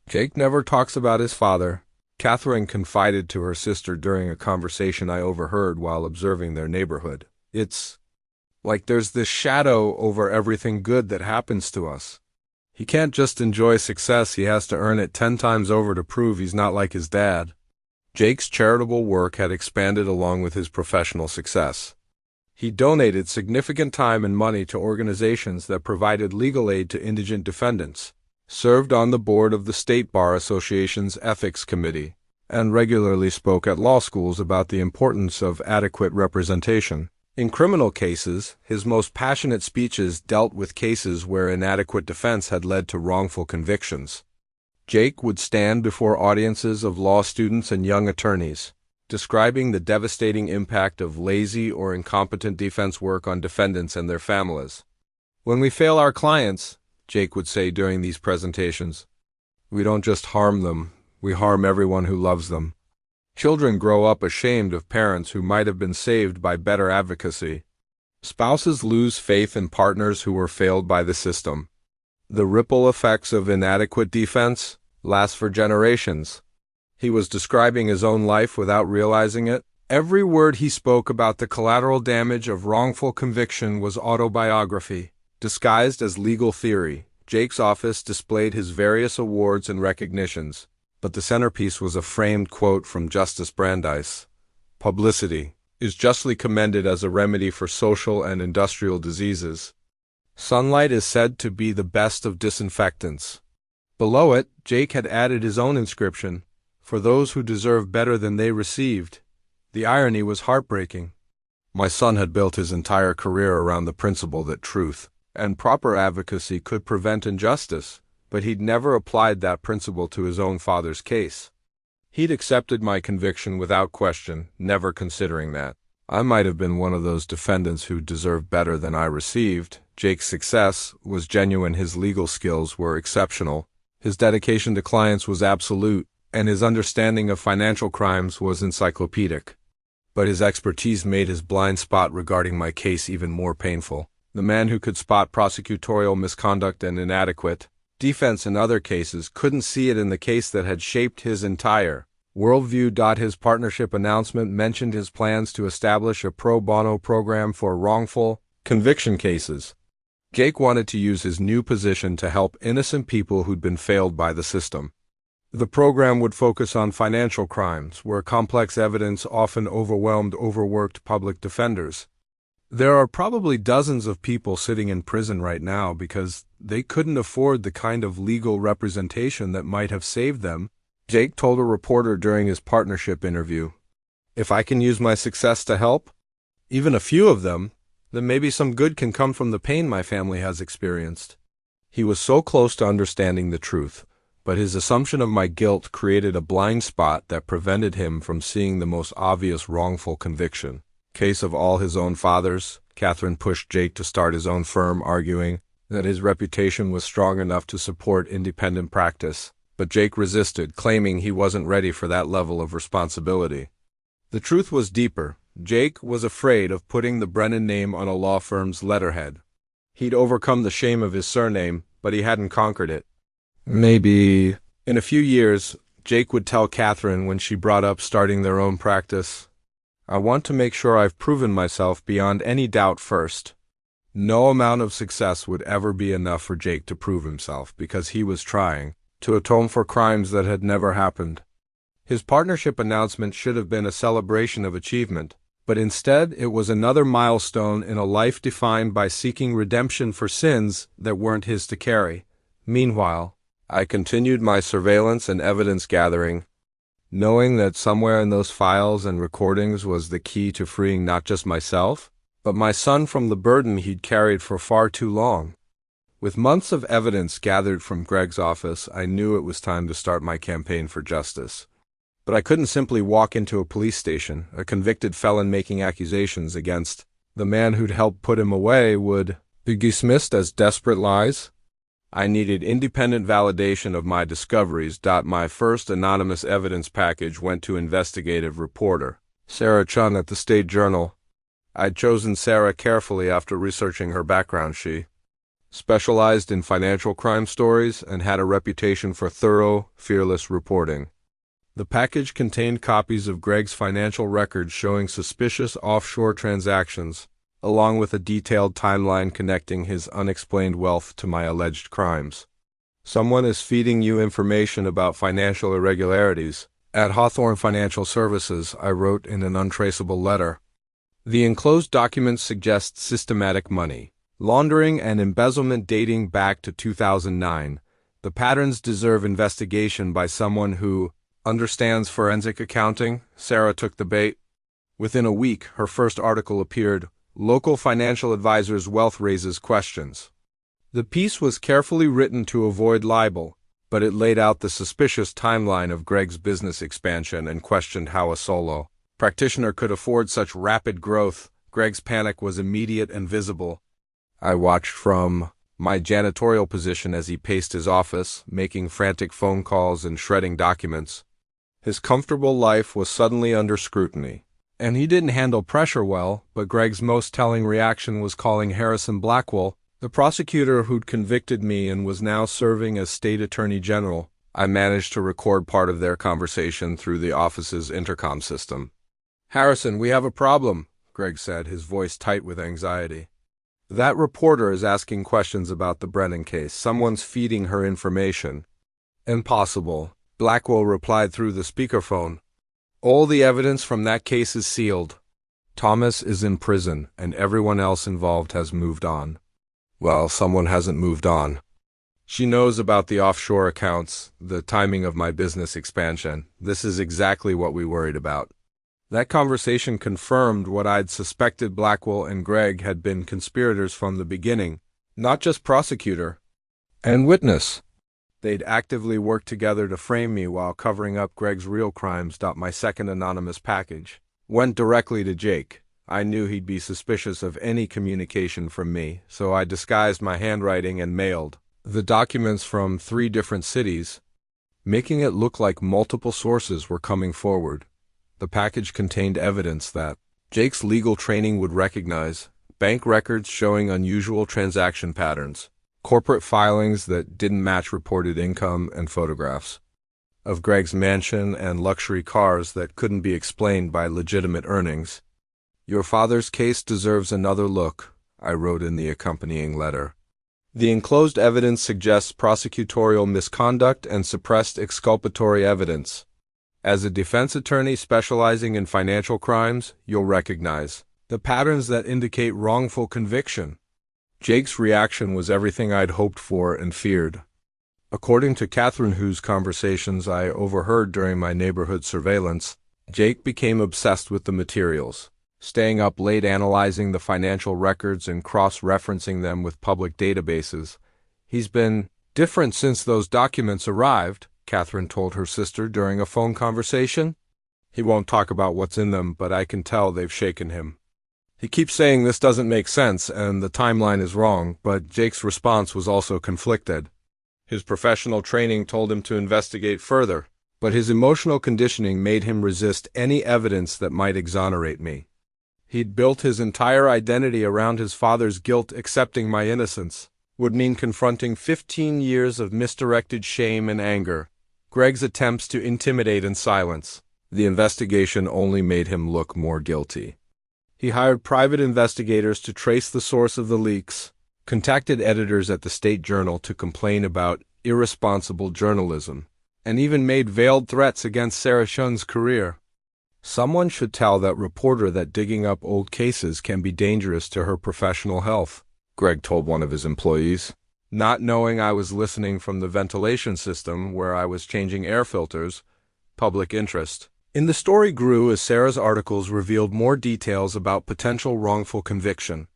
Jake never talks about his father, Catherine confided to her sister during a conversation I overheard while observing their neighborhood. It's like there's this shadow over everything good that happens to us. He can't just enjoy success, he has to earn it 10 times over to prove he's not like his dad. Jake's charitable work had expanded along with his professional success. He donated significant time and money to organizations that provided legal aid to indigent defendants, served on the board of the State Bar Association's Ethics Committee, and regularly spoke at law schools about the importance of adequate representation. In criminal cases, his most passionate speeches dealt with cases where inadequate defense had led to wrongful convictions. Jake would stand before audiences of law students and young attorneys, describing the devastating impact of lazy or incompetent defense work on defendants and their families. "When we fail our clients," Jake would say during these presentations, "we don't just harm them, we harm everyone who loves them." Children grow up ashamed of parents who might have been saved by better advocacy. Spouses lose faith in partners who were failed by the system. The ripple effects of inadequate defense last for generations. He was describing his own life without realizing it. Every word he spoke about the collateral damage of wrongful conviction was autobiography, disguised as legal theory. Jake's office displayed his various awards and recognitions, but the centerpiece was a framed quote from Justice Brandeis. "Publicity is justly commended as a remedy for social and industrial diseases. Sunlight is said to be the best of disinfectants." Below it, Jake had added his own inscription, "For those who deserve better than they received." The irony was heartbreaking. My son had built his entire career around the principle that truth and proper advocacy could prevent injustice, but he'd never applied that principle to his own father's case. He'd accepted my conviction without question, never considering that I might have been one of those defendants who deserved better than I received. Jake's success was genuine, his legal skills were exceptional, his dedication to clients was absolute, and his understanding of financial crimes was encyclopedic. But his expertise made his blind spot regarding my case even more painful. The man who could spot prosecutorial misconduct and inadequate defense in other cases couldn't see it in the case that had shaped his entire worldview. His partnership announcement mentioned his plans to establish a pro bono program for wrongful conviction cases. Jake wanted to use his new position to help innocent people who'd been failed by the system. The program would focus on financial crimes, where complex evidence often overwhelmed overworked public defenders. There are probably dozens of people sitting in prison right now because they couldn't afford the kind of legal representation that might have saved them, Jake told a reporter during his partnership interview. "If I can use my success to help, even a few of them, then maybe some good can come from the pain my family has experienced." He was so close to understanding the truth, but his assumption of my guilt created a blind spot that prevented him from seeing the most obvious wrongful conviction. Case of all his own fathers, Catherine pushed Jake to start his own firm, arguing that his reputation was strong enough to support independent practice. But Jake resisted, claiming he wasn't ready for that level of responsibility. The truth was deeper. Jake was afraid of putting the Brennan name on a law firm's letterhead. He'd overcome the shame of his surname, but he hadn't conquered it. Maybe in a few years, Jake would tell Catherine when she brought up starting their own practice, "I want to make sure I've proven myself beyond any doubt first." No amount of success would ever be enough for Jake to prove himself, because he was trying to atone for crimes that had never happened. His partnership announcement should have been a celebration of achievement, but instead it was another milestone in a life defined by seeking redemption for sins that weren't his to carry. Meanwhile, I continued my surveillance and evidence gathering, knowing that somewhere in those files and recordings was the key to freeing not just myself, but my son from the burden he'd carried for far too long. With months of evidence gathered from Greg's office, I knew it was time to start my campaign for justice. But I couldn't simply walk into a police station. A convicted felon making accusations against the man who'd helped put him away would be dismissed as desperate lies. I needed independent validation of my discoveries. My first anonymous evidence package went to investigative reporter Sarah Chun at the State Journal. I'd chosen Sarah carefully after researching her background. She specialized in financial crime stories and had a reputation for thorough, fearless reporting. The package contained copies of Greg's financial records showing suspicious offshore transactions, along with a detailed timeline connecting his unexplained wealth to my alleged crimes. Someone is feeding you information about financial irregularities. At Hawthorne Financial Services, I wrote in an untraceable letter. The enclosed documents suggest systematic money laundering and embezzlement dating back to 2009. The patterns deserve investigation by someone who understands forensic accounting. Sarah took the bait. Within a week, her first article appeared. Local financial advisors' wealth raises questions. The piece was carefully written to avoid libel, but it laid out the suspicious timeline of Greg's business expansion and questioned how a solo practitioner could afford such rapid growth. Greg's panic was immediate and visible. I watched from my janitorial position as he paced his office, making frantic phone calls and shredding documents. His comfortable life was suddenly under scrutiny. And he didn't handle pressure well, but Greg's most telling reaction was calling Harrison Blackwell, the prosecutor who'd convicted me and was now serving as state attorney general. I managed to record part of their conversation through the office's intercom system. "Harrison, we have a problem," Greg said, his voice tight with anxiety. "That reporter is asking questions about the Brennan case. Someone's feeding her information." "Impossible," Blackwell replied through the speakerphone. "All the evidence from that case is sealed. Thomas is in prison, and everyone else involved has moved on." Well, someone hasn't moved on. She knows about the offshore accounts, the timing of my business expansion. This is exactly what we worried about. That conversation confirmed what I'd suspected. Blackwell and Greg had been conspirators from the beginning, not just prosecutor and witness. They'd actively worked together to frame me while covering up Greg's real crimes. My second anonymous package went directly to Jake. I knew he'd be suspicious of any communication from me, so I disguised my handwriting and mailed the documents from 3 different cities, making it look like multiple sources were coming forward. The package contained evidence that Jake's legal training would recognize: bank records showing unusual transaction patterns, corporate filings that didn't match reported income, and photographs of Greg's mansion and luxury cars that couldn't be explained by legitimate earnings. "Your father's case deserves another look," I wrote in the accompanying letter. "The enclosed evidence suggests prosecutorial misconduct and suppressed exculpatory evidence. As a defense attorney specializing in financial crimes, you'll recognize the patterns that indicate wrongful conviction." Jake's reaction was everything I'd hoped for and feared. According to Catherine, whose conversations I overheard during my neighborhood surveillance, Jake became obsessed with the materials, staying up late analyzing the financial records and cross-referencing them with public databases. "He's been different since those documents arrived," Catherine told her sister during a phone conversation. "He won't talk about what's in them, but I can tell they've shaken him. He keeps saying this doesn't make sense and the timeline is wrong," but Jake's response was also conflicted. His professional training told him to investigate further, but his emotional conditioning made him resist any evidence that might exonerate me. He'd built his entire identity around his father's guilt. Accepting my innocence would mean confronting 15 years of misdirected shame and anger. Greg's attempts to intimidate and silence the investigation only made him look more guilty. He hired private investigators to trace the source of the leaks, contacted editors at the State Journal to complain about irresponsible journalism, and even made veiled threats against Sarah Shun's career. "Someone should tell that reporter that digging up old cases can be dangerous to her professional health," Greg told one of his employees, not knowing I was listening from the ventilation system where I was changing air filters. Public interest in the story grew as Sarah's articles revealed more details about potential wrongful conviction.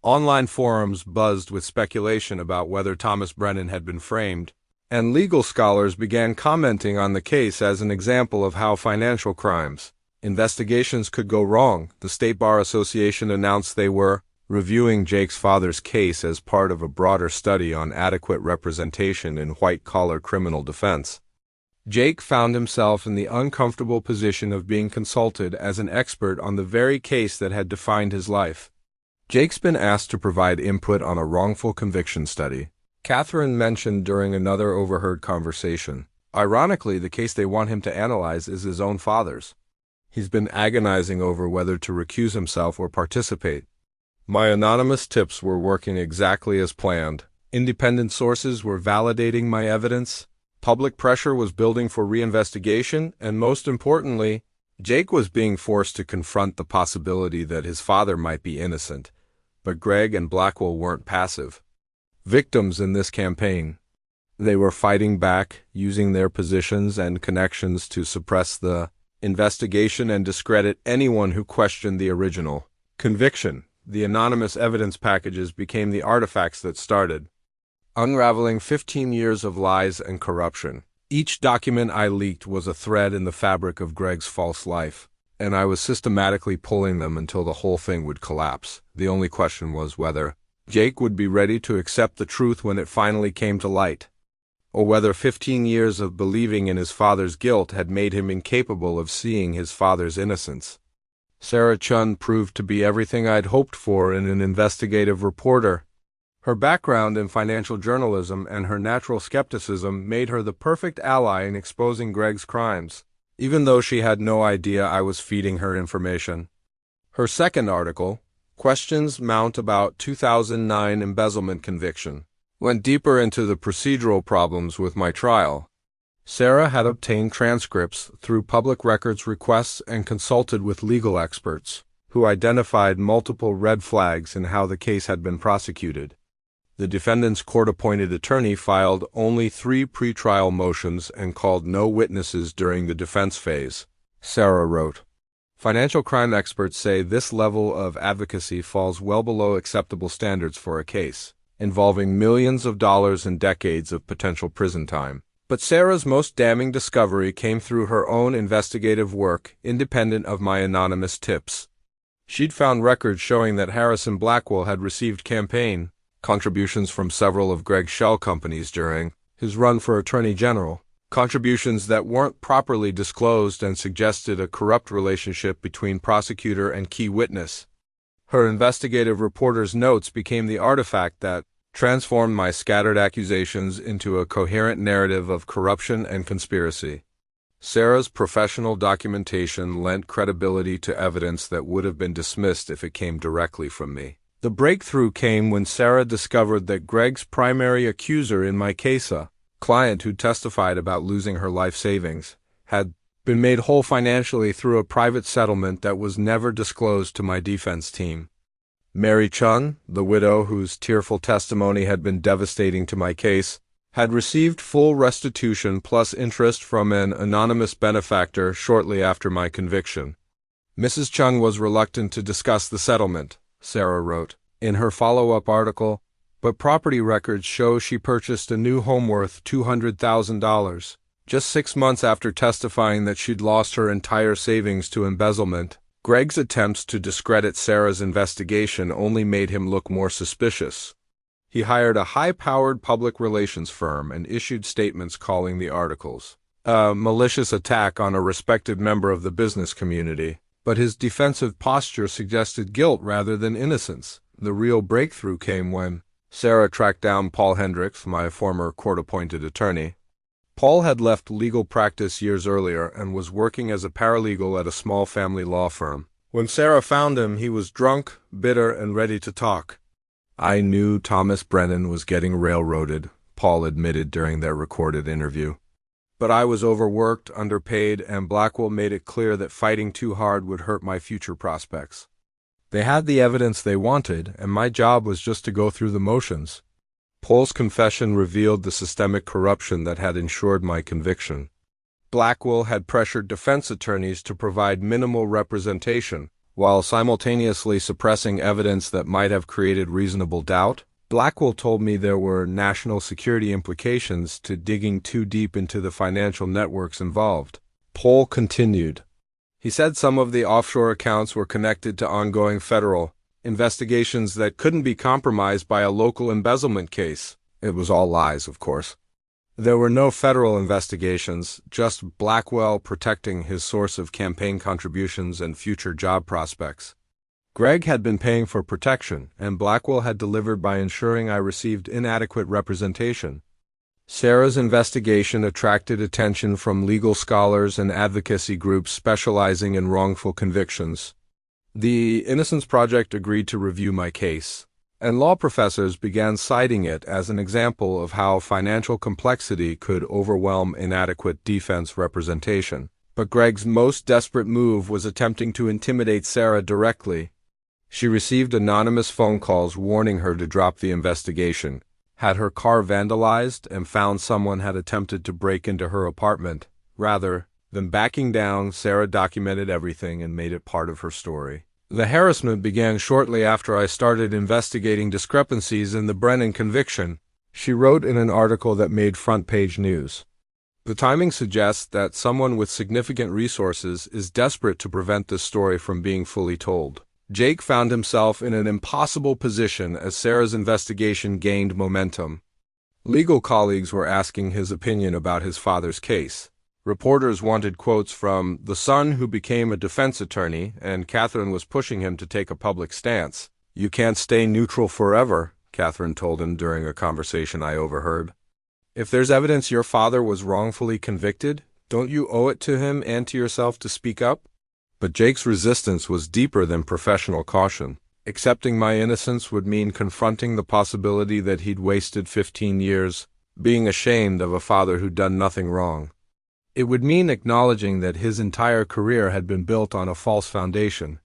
Online forums buzzed with speculation about whether Thomas Brennan had been framed, and legal scholars began commenting on the case as an example of how financial crimes investigations could go wrong. The State Bar Association announced they were reviewing Jake's father's case as part of a broader study on adequate representation in white-collar criminal defense. Jake found himself in the uncomfortable position of being consulted as an expert on the very case that had defined his life. Jake's been asked to provide input on a wrongful conviction study, Catherine mentioned during another overheard conversation. Ironically, the case they want him to analyze is his own father's. He's been agonizing over whether to recuse himself or participate. My anonymous tips were working exactly as planned. Independent sources were validating my evidence. Public pressure was building for reinvestigation, and most importantly, Jake was being forced to confront the possibility that his father might be innocent. But Greg and Blackwell weren't passive victims in this campaign. They were fighting back, using their positions and connections to suppress the investigation and discredit anyone who questioned the original conviction. The anonymous evidence packages became the artifacts that started unraveling 15 years of lies and corruption. Each document I leaked was a thread in the fabric of Greg's false life, and I was systematically pulling them until the whole thing would collapse. The only question was whether Jake would be ready to accept the truth when it finally came to light, or whether 15 years of believing in his father's guilt had made him incapable of seeing his father's innocence. Sarah Chun proved to be everything I'd hoped for in an investigative reporter. Her background in financial journalism and her natural skepticism made her the perfect ally in exposing Greg's crimes, even though she had no idea I was feeding her information. Her second article, Questions Mount About 2009 Embezzlement Conviction, went deeper into the procedural problems with my trial. Sarah had obtained transcripts through public records requests and consulted with legal experts, who identified multiple red flags in how the case had been prosecuted. The defendant's court-appointed attorney filed only 3 pretrial motions and called no witnesses during the defense phase, Sarah wrote. Financial crime experts say this level of advocacy falls well below acceptable standards for a case involving millions of dollars and decades of potential prison time. But Sarah's most damning discovery came through her own investigative work, independent of my anonymous tips. She'd found records showing that Harrison Blackwell had received campaign contributions from several of Greg's shell companies during his run for Attorney General, contributions that weren't properly disclosed and suggested a corrupt relationship between prosecutor and key witness. Her investigative reporter's notes became the artifact that transformed my scattered accusations into a coherent narrative of corruption and conspiracy. Sarah's professional documentation lent credibility to evidence that would have been dismissed if it came directly from me. The breakthrough came when Sarah discovered that Greg's primary accuser in my case, a client who testified about losing her life savings, had been made whole financially through a private settlement that was never disclosed to my defense team. Mary Chun, the widow whose tearful testimony had been devastating to my case, had received full restitution plus interest from an anonymous benefactor shortly after my conviction. Mrs. Chun was reluctant to discuss the settlement, Sarah wrote in her follow-up article, but property records show she purchased a new home worth $200,000, just 6 months after testifying that she'd lost her entire savings to embezzlement. Greg's attempts to discredit Sarah's investigation only made him look more suspicious. He hired a high-powered public relations firm and issued statements calling the articles a malicious attack on a respected member of the business community. But his defensive posture suggested guilt rather than innocence. The real breakthrough came when Sarah tracked down Paul Hendricks, my former court-appointed attorney. Paul had left legal practice years earlier and was working as a paralegal at a small family law firm. When Sarah found him, he was drunk, bitter, and ready to talk. I knew Thomas Brennan was getting railroaded, Paul admitted during their recorded interview. But I was overworked, underpaid, and Blackwell made it clear that fighting too hard would hurt my future prospects. They had the evidence they wanted, and my job was just to go through the motions. Paul's confession revealed the systemic corruption that had ensured my conviction. Blackwell had pressured defense attorneys to provide minimal representation, while simultaneously suppressing evidence that might have created reasonable doubt. Blackwell told me there were national security implications to digging too deep into the financial networks involved. Pohl continued. He said some of the offshore accounts were connected to ongoing federal investigations that couldn't be compromised by a local embezzlement case. It was all lies, of course. There were no federal investigations, just Blackwell protecting his source of campaign contributions and future job prospects. Greg had been paying for protection, and Blackwell had delivered by ensuring I received inadequate representation. Sarah's investigation attracted attention from legal scholars and advocacy groups specializing in wrongful convictions. The Innocence Project agreed to review my case, and law professors began citing it as an example of how financial complexity could overwhelm inadequate defense representation. But Greg's most desperate move was attempting to intimidate Sarah directly. She received anonymous phone calls warning her to drop the investigation, had her car vandalized, and found someone had attempted to break into her apartment. Rather than backing down, Sarah documented everything and made it part of her story. The harassment began shortly after I started investigating discrepancies in the Brennan conviction, she wrote in an article that made front-page news. The timing suggests that someone with significant resources is desperate to prevent this story from being fully told. Jake found himself in an impossible position as Sarah's investigation gained momentum. Legal colleagues were asking his opinion about his father's case. Reporters wanted quotes from the son who became a defense attorney, and Catherine was pushing him to take a public stance. "You can't stay neutral forever," Catherine told him during a conversation I overheard. "If there's evidence your father was wrongfully convicted, don't you owe it to him and to yourself to speak up?" But Jake's resistance was deeper than professional caution. Accepting my innocence would mean confronting the possibility that he'd wasted 15 years, being ashamed of a father who'd done nothing wrong. It would mean acknowledging that his entire career had been built on a false foundation.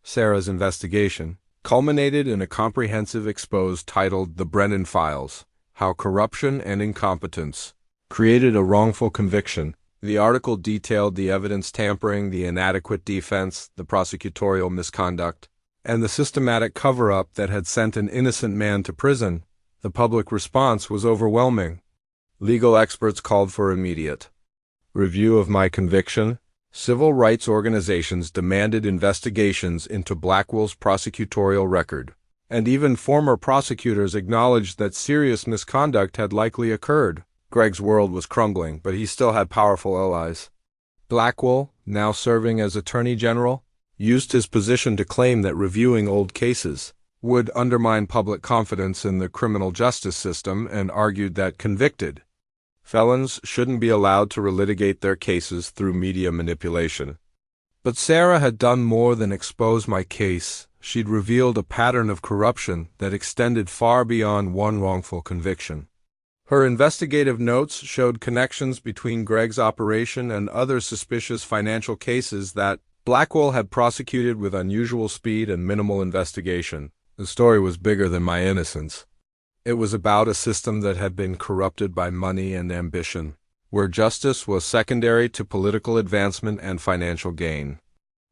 Sarah's investigation culminated in a comprehensive expose titled The Brennan Files: How Corruption and Incompetence Created a Wrongful Conviction. The article detailed the evidence tampering, the inadequate defense, the prosecutorial misconduct, and the systematic cover-up that had sent an innocent man to prison. The public response was overwhelming. Legal experts called for immediate review of my conviction. Civil rights organizations demanded investigations into Blackwell's prosecutorial record, and even former prosecutors acknowledged that serious misconduct had likely occurred. Greg's world was crumbling, but he still had powerful allies. Blackwell, now serving as Attorney General, used his position to claim that reviewing old cases would undermine public confidence in the criminal justice system and argued that convicted felons shouldn't be allowed to relitigate their cases through media manipulation. But Sarah had done more than expose my case. She'd revealed a pattern of corruption that extended far beyond one wrongful conviction. Her investigative notes showed connections between Greg's operation and other suspicious financial cases that Blackwell had prosecuted with unusual speed and minimal investigation. The story was bigger than my innocence. It was about a system that had been corrupted by money and ambition, where justice was secondary to political advancement and financial gain.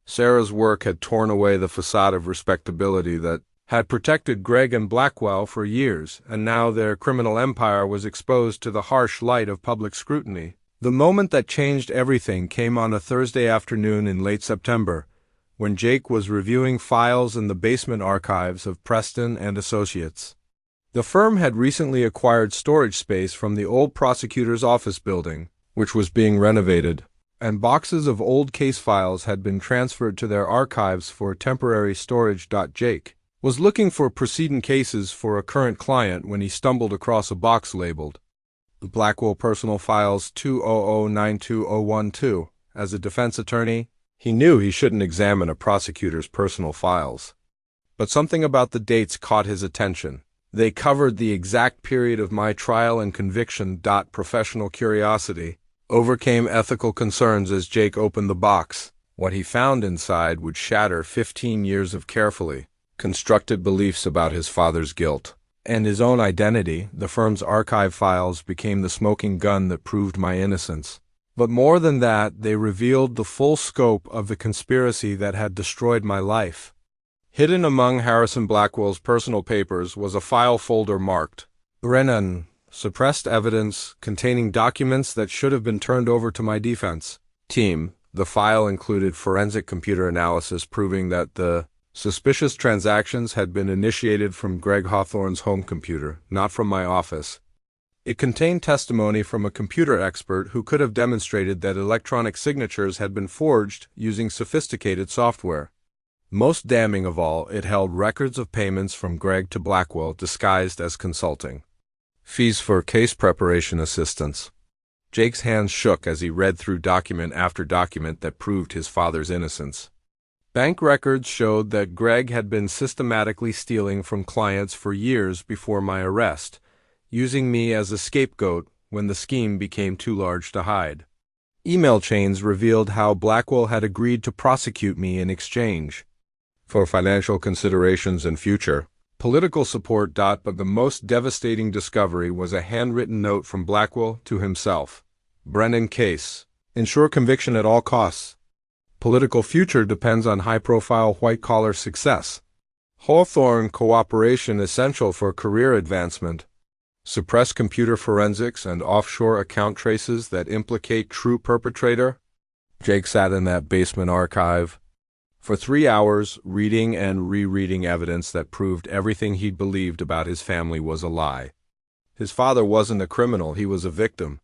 Sarah's work had torn away the facade of respectability that had protected Greg and Blackwell for years, and now their criminal empire was exposed to the harsh light of public scrutiny. The moment that changed everything came on a Thursday afternoon in late September, when Jake was reviewing files in the basement archives of Preston and Associates. The firm had recently acquired storage space from the old prosecutor's office building, which was being renovated, and boxes of old case files had been transferred to their archives for temporary storage. Jake was looking for precedent cases for a current client when he stumbled across a box labeled Blackwell Personal Files 200920012. As a defense attorney, he knew he shouldn't examine a prosecutor's personal files. But something about the dates caught his attention. They covered the exact period of my trial and conviction. Professional curiosity overcame ethical concerns as Jake opened the box. What he found inside would shatter 15 years of carefully constructed beliefs about his father's guilt and his own identity. The firm's archive files became the smoking gun that proved my innocence. But more than that, they revealed the full scope of the conspiracy that had destroyed my life. Hidden among Harrison Blackwell's personal papers was a file folder marked Brennan, suppressed evidence containing documents that should have been turned over to my defense team. The file included forensic computer analysis proving that the suspicious transactions had been initiated from Greg Hawthorne's home computer, not from my office. It contained testimony from a computer expert who could have demonstrated that electronic signatures had been forged using sophisticated software. Most damning of all, it held records of payments from Greg to Blackwell disguised as consulting fees for case preparation assistance. Jake's hands shook as he read through document after document that proved his father's innocence. Bank records showed that Greg had been systematically stealing from clients for years before my arrest, using me as a scapegoat when the scheme became too large to hide. Email chains revealed how Blackwell had agreed to prosecute me in exchange for financial considerations and future political support. But the most devastating discovery was a handwritten note from Blackwell to himself. Brennan case. Ensure conviction at all costs. Political future depends on high-profile white-collar success. Hawthorne cooperation essential for career advancement. Suppress computer forensics and offshore account traces that implicate true perpetrator. Jake sat in that basement archive for 3 hours, reading and rereading evidence that proved everything he'd believed about his family was a lie. His father wasn't a criminal, he was a victim.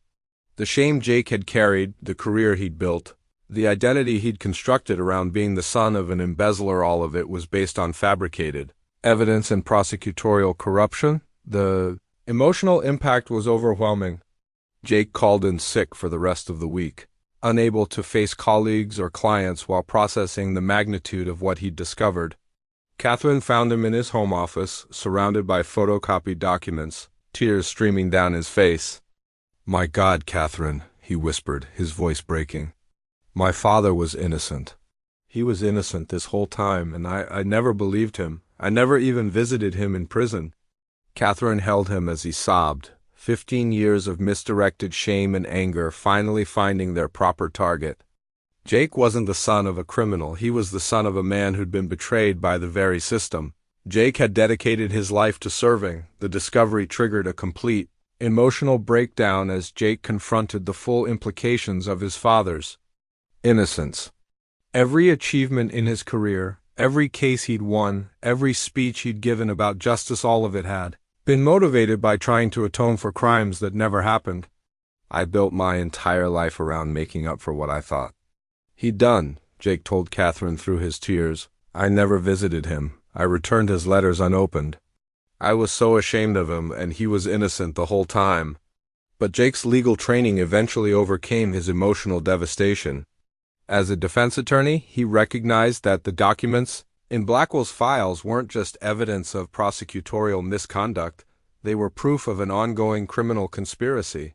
The shame Jake had carried, the career he'd built, the identity he'd constructed around being the son of an embezzler, all of it was based on fabricated evidence and prosecutorial corruption. The emotional impact was overwhelming. Jake called in sick for the rest of the week, unable to face colleagues or clients while processing the magnitude of what he'd discovered. Catherine found him in his home office, surrounded by photocopied documents, tears streaming down his face. "My God, Catherine," he whispered, his voice breaking. "My father was innocent. He was innocent this whole time, and I never believed him. I never even visited him in prison." Catherine held him as he sobbed, 15 years of misdirected shame and anger finally finding their proper target. Jake wasn't the son of a criminal, he was the son of a man who'd been betrayed by the very system. Jake had dedicated his life to serving. The discovery triggered a complete emotional breakdown as Jake confronted the full implications of his father's innocence. Every achievement in his career, every case he'd won, every speech he'd given about justice, all of it had been motivated by trying to atone for crimes that never happened. I built my entire life around making up for what I thought he'd done, Jake told Catherine through his tears. I never visited him. I returned his letters unopened. I was so ashamed of him, and he was innocent the whole time. But Jake's legal training eventually overcame his emotional devastation. As a defense attorney, he recognized that the documents in Blackwell's files weren't just evidence of prosecutorial misconduct, they were proof of an ongoing criminal conspiracy.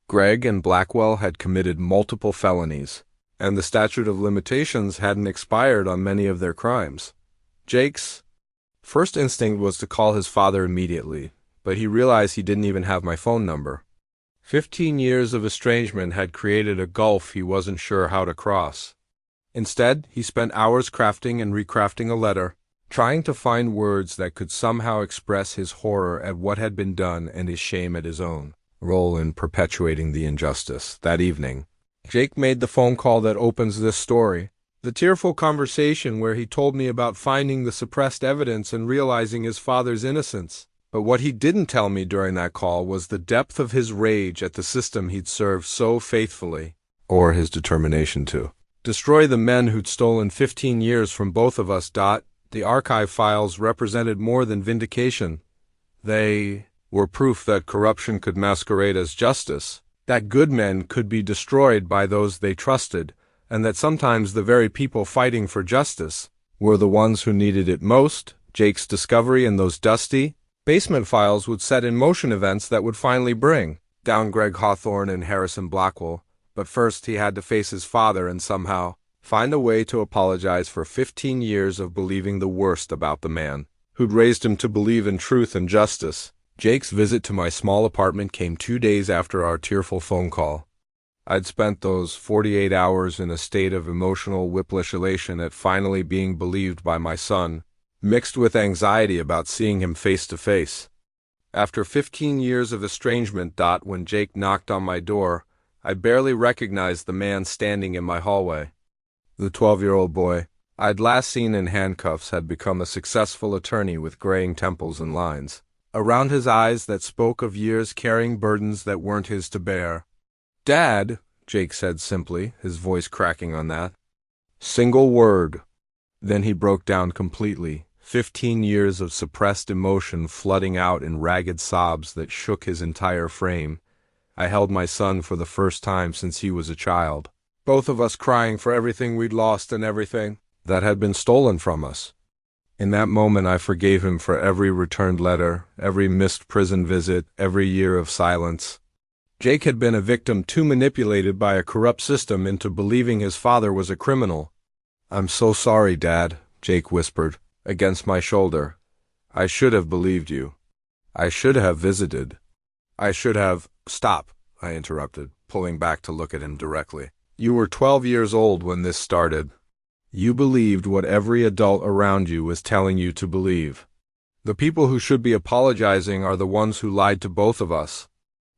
Greg and Blackwell had committed multiple felonies, and the statute of limitations hadn't expired on many of their crimes. Jake's first instinct was to call his father immediately, but he realized he didn't even have my phone number. 15 years of estrangement had created a gulf he wasn't sure how to cross. Instead, he spent hours crafting and recrafting a letter, trying to find words that could somehow express his horror at what had been done and his shame at his own role in perpetuating the injustice. That evening, Jake made the phone call that opens this story. The tearful conversation where he told me about finding the suppressed evidence and realizing his father's innocence. But what he didn't tell me during that call was the depth of his rage at the system he'd served so faithfully, or his determination to destroy the men who'd stolen 15 years from both of us. The archive files represented more than vindication. They were proof that corruption could masquerade as justice, that good men could be destroyed by those they trusted, and that sometimes the very people fighting for justice were the ones who needed it most. Jake's discovery in those dusty basement files would set in motion events that would finally bring down Greg Hawthorne and Harrison Blackwell. But first he had to face his father and somehow find a way to apologize for 15 years of believing the worst about the man who'd raised him to believe in truth and justice. Jake's visit to my small apartment came 2 days after our tearful phone call. I'd spent those 48 hours in a state of emotional whiplash elation at finally being believed by my son, mixed with anxiety about seeing him face to face. After 15 years of estrangement, when Jake knocked on my door, I barely recognized the man standing in my hallway. The 12-year-old boy I'd last seen in handcuffs had become a successful attorney with graying temples and lines around his eyes that spoke of years carrying burdens that weren't his to bear. "Dad," Jake said simply, his voice cracking on that single word. Then he broke down completely, 15 years of suppressed emotion flooding out in ragged sobs that shook his entire frame. I held my son for the first time since he was a child, both of us crying for everything we'd lost and everything that had been stolen from us. In that moment, I forgave him for every returned letter, every missed prison visit, every year of silence. Jake had been a victim too manipulated by a corrupt system into believing his father was a criminal. "I'm so sorry, Dad," Jake whispered, against my shoulder. "I should have believed you. I should have visited. I should have—" "Stop," I interrupted, pulling back to look at him directly. "You were 12 years old when this started. You believed what every adult around you was telling you to believe. The people who should be apologizing are the ones who lied to both of us."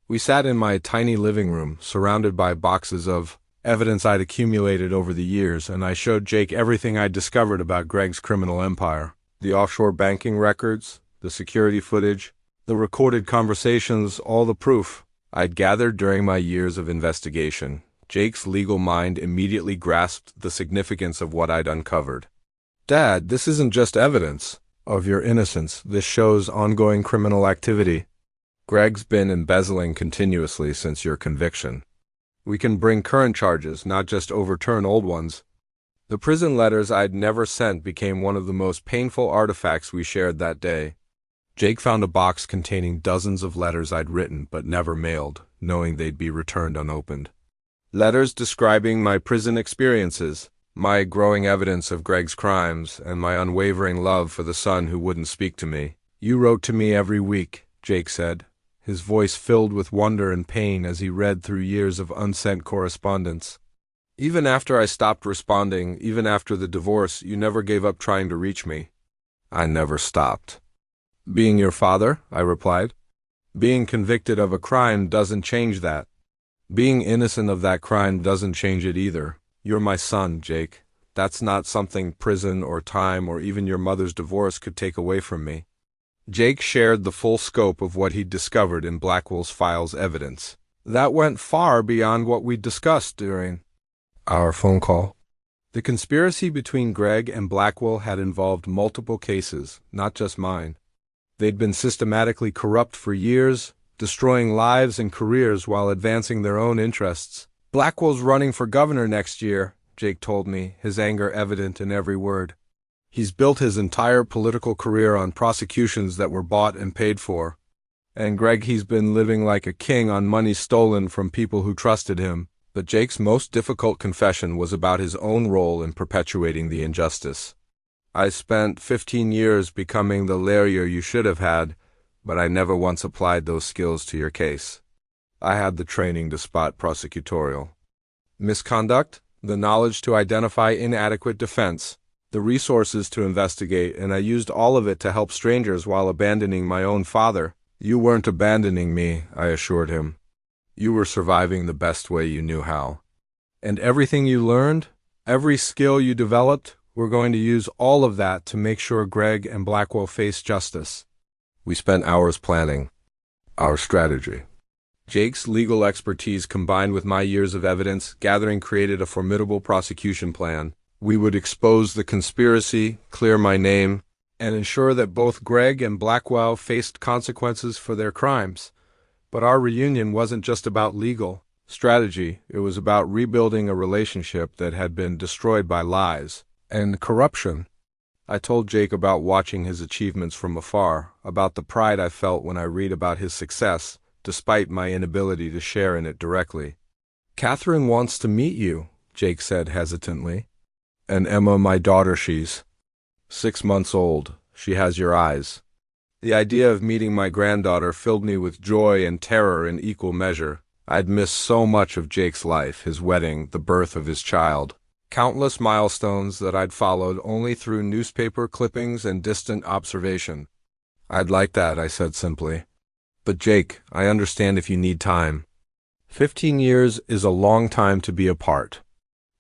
We sat in my tiny living room, surrounded by boxes of evidence I'd accumulated over the years, and I showed Jake everything I'd discovered about Greg's criminal empire. The offshore banking records, the security footage, the recorded conversations, all the proof I'd gathered during my years of investigation. Jake's legal mind immediately grasped the significance of what I'd uncovered. "Dad, this isn't just evidence of your innocence. This shows ongoing criminal activity. Greg's been embezzling continuously since your conviction. We can bring current charges, not just overturn old ones." The prison letters I'd never sent became one of the most painful artifacts we shared that day. Jake found a box containing dozens of letters I'd written but never mailed, knowing they'd be returned unopened. Letters describing my prison experiences, my growing evidence of Greg's crimes, and my unwavering love for the son who wouldn't speak to me. "You wrote to me every week," Jake said, his voice filled with wonder and pain as he read through years of unsent correspondence. "Even after I stopped responding, even after the divorce, you never gave up trying to reach me." "I never stopped." "Being your father," I replied. "Being convicted of a crime doesn't change that. Being innocent of that crime doesn't change it either. You're my son, Jake. That's not something prison or time or even your mother's divorce could take away from me." Jake shared the full scope of what he'd discovered in Blackwell's files evidence. That went far beyond what we'd discussed during our phone call. The conspiracy between Greg and Blackwell had involved multiple cases, not just mine. They'd been systematically corrupt for years, destroying lives and careers while advancing their own interests. "Blackwell's running for governor next year," Jake told me, his anger evident in every word. "He's built his entire political career on prosecutions that were bought and paid for. And Greg, he's been living like a king on money stolen from people who trusted him." But Jake's most difficult confession was about his own role in perpetuating the injustice. "I spent 15 years becoming the lawyer you should have had, but I never once applied those skills to your case. I had the training to spot prosecutorial misconduct, the knowledge to identify inadequate defense, the resources to investigate, and I used all of it to help strangers while abandoning my own father." "You weren't abandoning me," I assured him. "You were surviving the best way you knew how. And everything you learned, every skill you developed, we're going to use all of that to make sure Greg and Blackwell face justice." We spent hours planning our strategy. Jake's legal expertise combined with my years of evidence gathering created a formidable prosecution plan. We would expose the conspiracy, clear my name, and ensure that both Greg and Blackwell faced consequences for their crimes. But our reunion wasn't just about legal strategy. It was about rebuilding a relationship that had been destroyed by lies and corruption. I told Jake about watching his achievements from afar, about the pride I felt when I read about his success, despite my inability to share in it directly. "Catherine wants to meet you," Jake said hesitantly. "And Emma, my daughter, she's 6 months old. She has your eyes." The idea of meeting my granddaughter filled me with joy and terror in equal measure. I'd missed so much of Jake's life, his wedding, the birth of his child. Countless milestones that I'd followed only through newspaper clippings and distant observation. I'd like that, I said simply. But Jake, I understand if you need time. 15 years is a long time to be apart.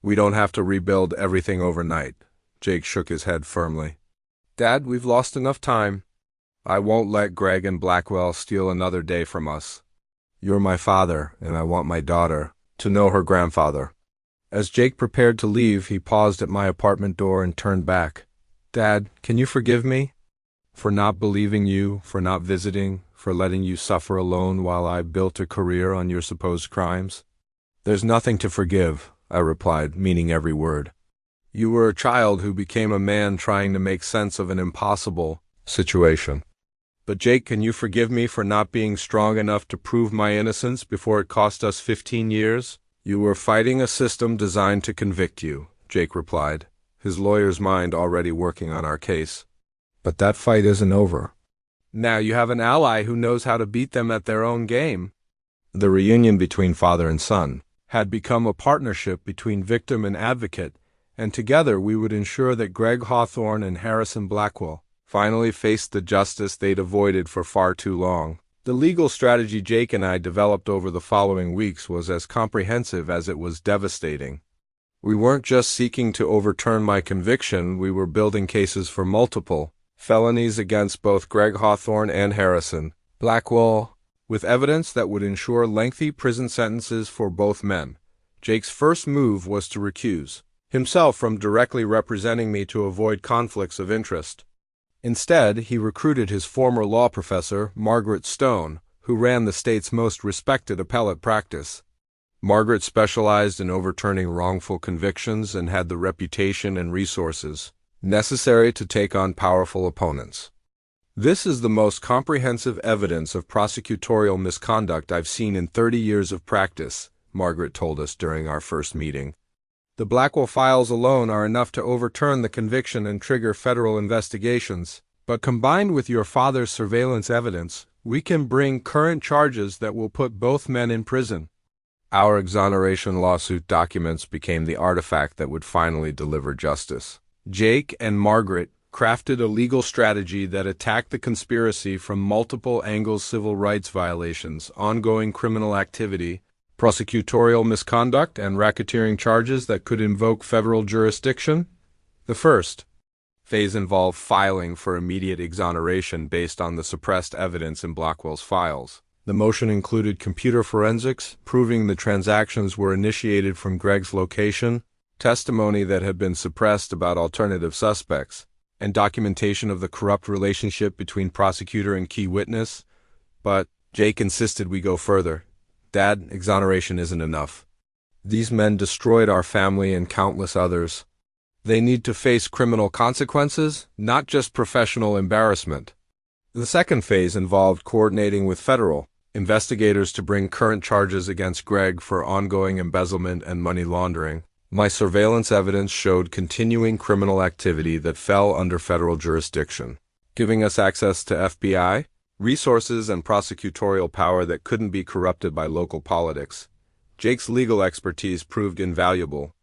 We don't have to rebuild everything overnight. Jake shook his head firmly. Dad, we've lost enough time. I won't let Greg and Blackwell steal another day from us. You're my father, and I want my daughter to know her grandfather. As Jake prepared to leave, he paused at my apartment door and turned back. Dad, can you forgive me? For not believing you, for not visiting, for letting you suffer alone while I built a career on your supposed crimes? There's nothing to forgive, I replied, meaning every word. You were a child who became a man trying to make sense of an impossible situation. But Jake, can you forgive me for not being strong enough to prove my innocence before it cost us 15 years? You were fighting a system designed to convict you, Jake replied, his lawyer's mind already working on our case. But that fight isn't over. Now you have an ally who knows how to beat them at their own game. The reunion between father and son had become a partnership between victim and advocate, and together we would ensure that Greg Hawthorne and Harrison Blackwell finally faced the justice they'd avoided for far too long. The legal strategy Jake and I developed over the following weeks was as comprehensive as it was devastating. We weren't just seeking to overturn my conviction, we were building cases for multiple felonies against both Greg Hawthorne and Harrison Blackwell, with evidence that would ensure lengthy prison sentences for both men. Jake's first move was to recuse himself from directly representing me to avoid conflicts of interest. Instead, he recruited his former law professor, Margaret Stone, who ran the state's most respected appellate practice. Margaret specialized in overturning wrongful convictions and had the reputation and resources necessary to take on powerful opponents. This is the most comprehensive evidence of prosecutorial misconduct I've seen in 30 years of practice, Margaret told us during our first meeting. The Blackwell files alone are enough to overturn the conviction and trigger federal investigations, but combined with your father's surveillance evidence, we can bring current charges that will put both men in prison. Our exoneration lawsuit documents became the artifact that would finally deliver justice. Jake and Margaret crafted a legal strategy that attacked the conspiracy from multiple angles: civil rights violations, ongoing criminal activity, prosecutorial misconduct, and racketeering charges that could invoke federal jurisdiction. The first phase involved filing for immediate exoneration based on the suppressed evidence in Blackwell's files. The motion included computer forensics, proving the transactions were initiated from Greg's location, testimony that had been suppressed about alternative suspects, and documentation of the corrupt relationship between prosecutor and key witness. But Jake insisted we go further. Dad, exoneration isn't enough. These men destroyed our family and countless others. They need to face criminal consequences, not just professional embarrassment. The second phase involved coordinating with federal investigators to bring current charges against Greg for ongoing embezzlement and money laundering. My surveillance evidence showed continuing criminal activity that fell under federal jurisdiction, giving us access to FBI resources and prosecutorial power that couldn't be corrupted by local politics. Jake's legal expertise proved invaluable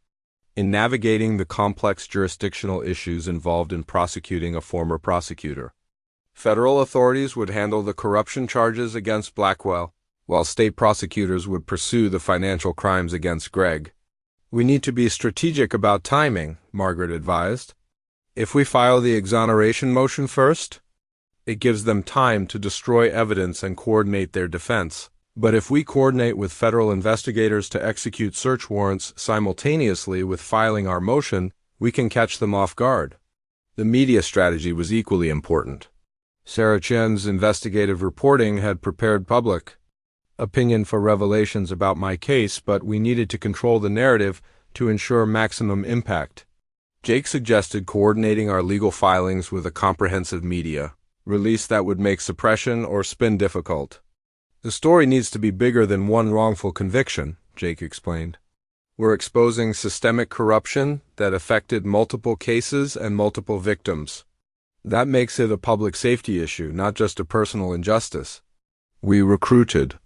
in navigating the complex jurisdictional issues involved in prosecuting a former prosecutor. Federal authorities would handle the corruption charges against Blackwell, while state prosecutors would pursue the financial crimes against Greg. We need to be strategic about timing, Margaret advised. If we file the exoneration motion first, it gives them time to destroy evidence and coordinate their defense. But if we coordinate with federal investigators to execute search warrants simultaneously with filing our motion, we can catch them off guard. The media strategy was equally important. Sarah Chen's investigative reporting had prepared public opinion for revelations about my case, but we needed to control the narrative to ensure maximum impact. Jake suggested coordinating our legal filings with a comprehensive media release that would make suppression or spin difficult. The story needs to be bigger than one wrongful conviction, Jake explained. We're exposing systemic corruption that affected multiple cases and multiple victims. That makes it a public safety issue, not just a personal injustice. We recruited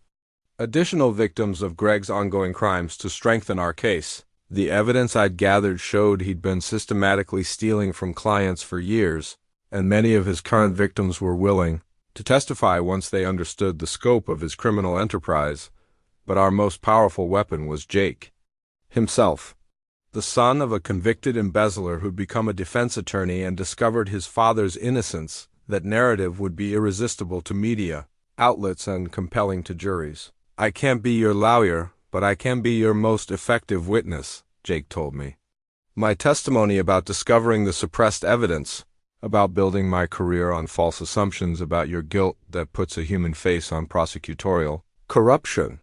additional victims of Greg's ongoing crimes to strengthen our case. The evidence I'd gathered showed he'd been systematically stealing from clients for years, and many of his current victims were willing to testify once they understood the scope of his criminal enterprise. But our most powerful weapon was Jake himself, the son of a convicted embezzler who'd become a defense attorney and discovered his father's innocence. That narrative would be irresistible to media outlets and compelling to juries. "I can't be your lawyer, but I can be your most effective witness," Jake told me. My testimony about discovering the suppressed evidence, about building my career on false assumptions about your guilt that puts a human face on prosecutorial corruption.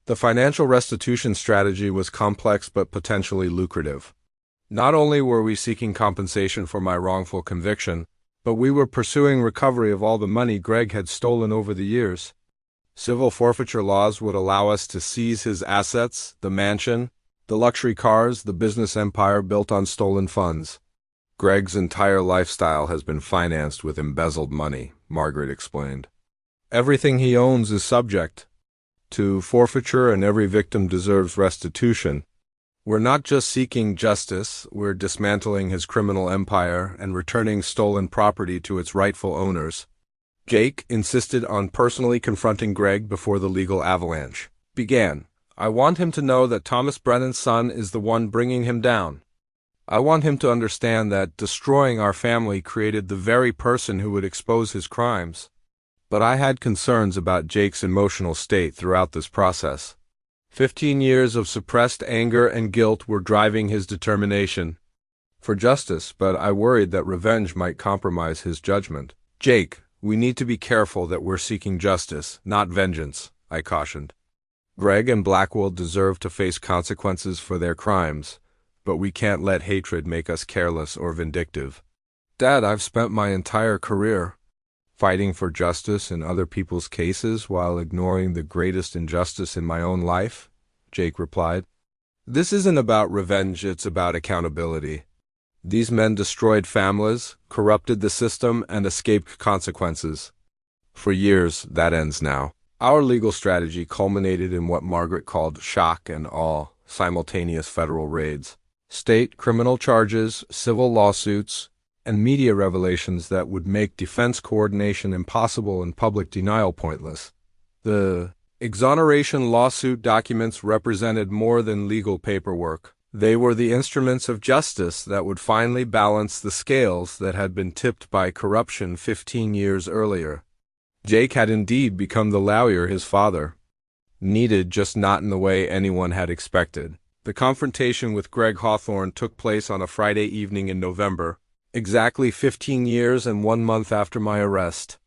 The financial restitution strategy was complex but potentially lucrative. Not only were we seeking compensation for my wrongful conviction, but we were pursuing recovery of all the money Greg had stolen over the years. Civil forfeiture laws would allow us to seize his assets, the mansion, the luxury cars, the business empire built on stolen funds. Greg's entire lifestyle has been financed with embezzled money, Margaret explained. Everything he owns is subject to forfeiture, and every victim deserves restitution. We're not just seeking justice, we're dismantling his criminal empire and returning stolen property to its rightful owners. Jake insisted on personally confronting Greg before the legal avalanche began. "I want him to know that Thomas Brennan's son is the one bringing him down. I want him to understand that destroying our family created the very person who would expose his crimes." But I had concerns about Jake's emotional state throughout this process. 15 years of suppressed anger and guilt were driving his determination for justice, but I worried that revenge might compromise his judgment. "Jake, we need to be careful that we're seeking justice, not vengeance," I cautioned. "Greg and Blackwell deserve to face consequences for their crimes, but we can't let hatred make us careless or vindictive." "Dad, I've spent my entire career fighting for justice in other people's cases while ignoring the greatest injustice in my own life," Jake replied. "This isn't about revenge, it's about accountability. These men destroyed families, corrupted the system, and escaped consequences. For years, that ends now." Our legal strategy culminated in what Margaret called shock and awe, simultaneous federal raids, state criminal charges, civil lawsuits, and media revelations that would make defense coordination impossible and public denial pointless. The exoneration lawsuit documents represented more than legal paperwork. They were the instruments of justice that would finally balance the scales that had been tipped by corruption 15 years earlier. Jake had indeed become the lawyer his father needed, just not in the way anyone had expected. The confrontation with Greg Hawthorne took place on a Friday evening in November, exactly 15 years and 1 month after my arrest.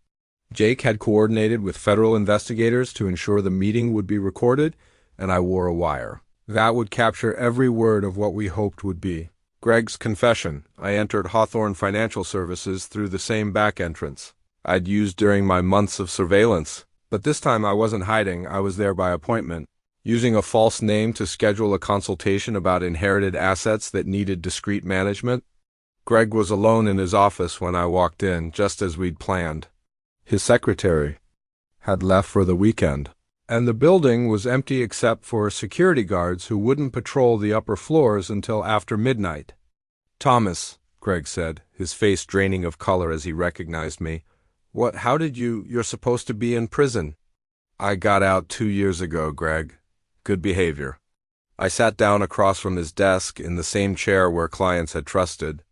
Jake had coordinated with federal investigators to ensure the meeting would be recorded, and I wore a wire. That would capture every word of what we hoped would be Greg's confession. I entered Hawthorne Financial Services through the same back entrance I'd used during my months of surveillance, but this time I wasn't hiding, I was there by appointment, using a false name to schedule a consultation about inherited assets that needed discreet management. Greg was alone in his office when I walked in, just as we'd planned. His secretary had left for the weekend, and the building was empty except for security guards who wouldn't patrol the upper floors until after midnight. "Thomas," Greg said, his face draining of color as he recognized me, how did you're supposed to be in prison." "I got out 2 years ago, Greg. Good behavior." I sat down across from his desk in the same chair where clients had trusted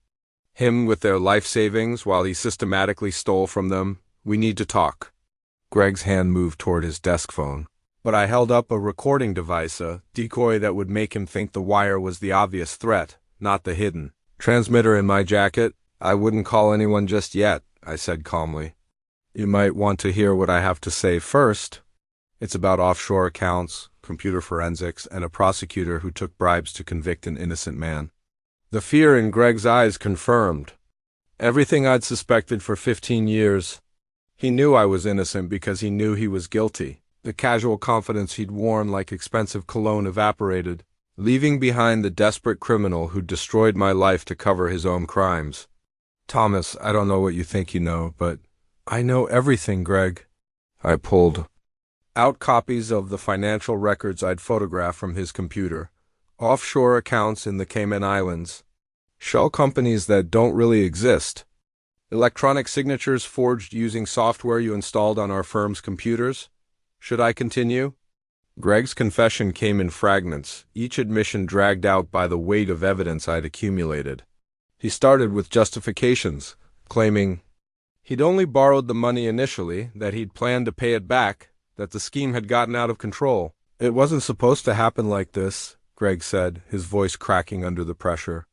him with their life savings while he systematically stole from them. "We need to talk." Greg's hand moved toward his desk phone, but I held up a recording device, a decoy that would make him think the wire was the obvious threat, not the hidden transmitter in my jacket. "I wouldn't call anyone just yet," I said calmly. "You might want to hear what I have to say first. It's about offshore accounts, computer forensics, and a prosecutor who took bribes to convict an innocent man." The fear in Greg's eyes confirmed everything I'd suspected for 15 years. He knew I was innocent because he knew he was guilty. The casual confidence he'd worn like expensive cologne evaporated, leaving behind the desperate criminal who destroyed my life to cover his own crimes. "Thomas, I don't know what you think you know, but I know everything, Greg." I pulled out copies of the financial records I'd photographed from his computer, offshore accounts in the Cayman Islands, shell companies that don't really exist, electronic signatures forged using software you installed on our firm's computers. Should I continue? Greg's confession came in fragments, each admission dragged out by the weight of evidence I'd accumulated. He started with justifications, claiming he'd only borrowed the money initially, that he'd planned to pay it back, that the scheme had gotten out of control. It wasn't supposed to happen like this, Greg said, his voice cracking under the pressure.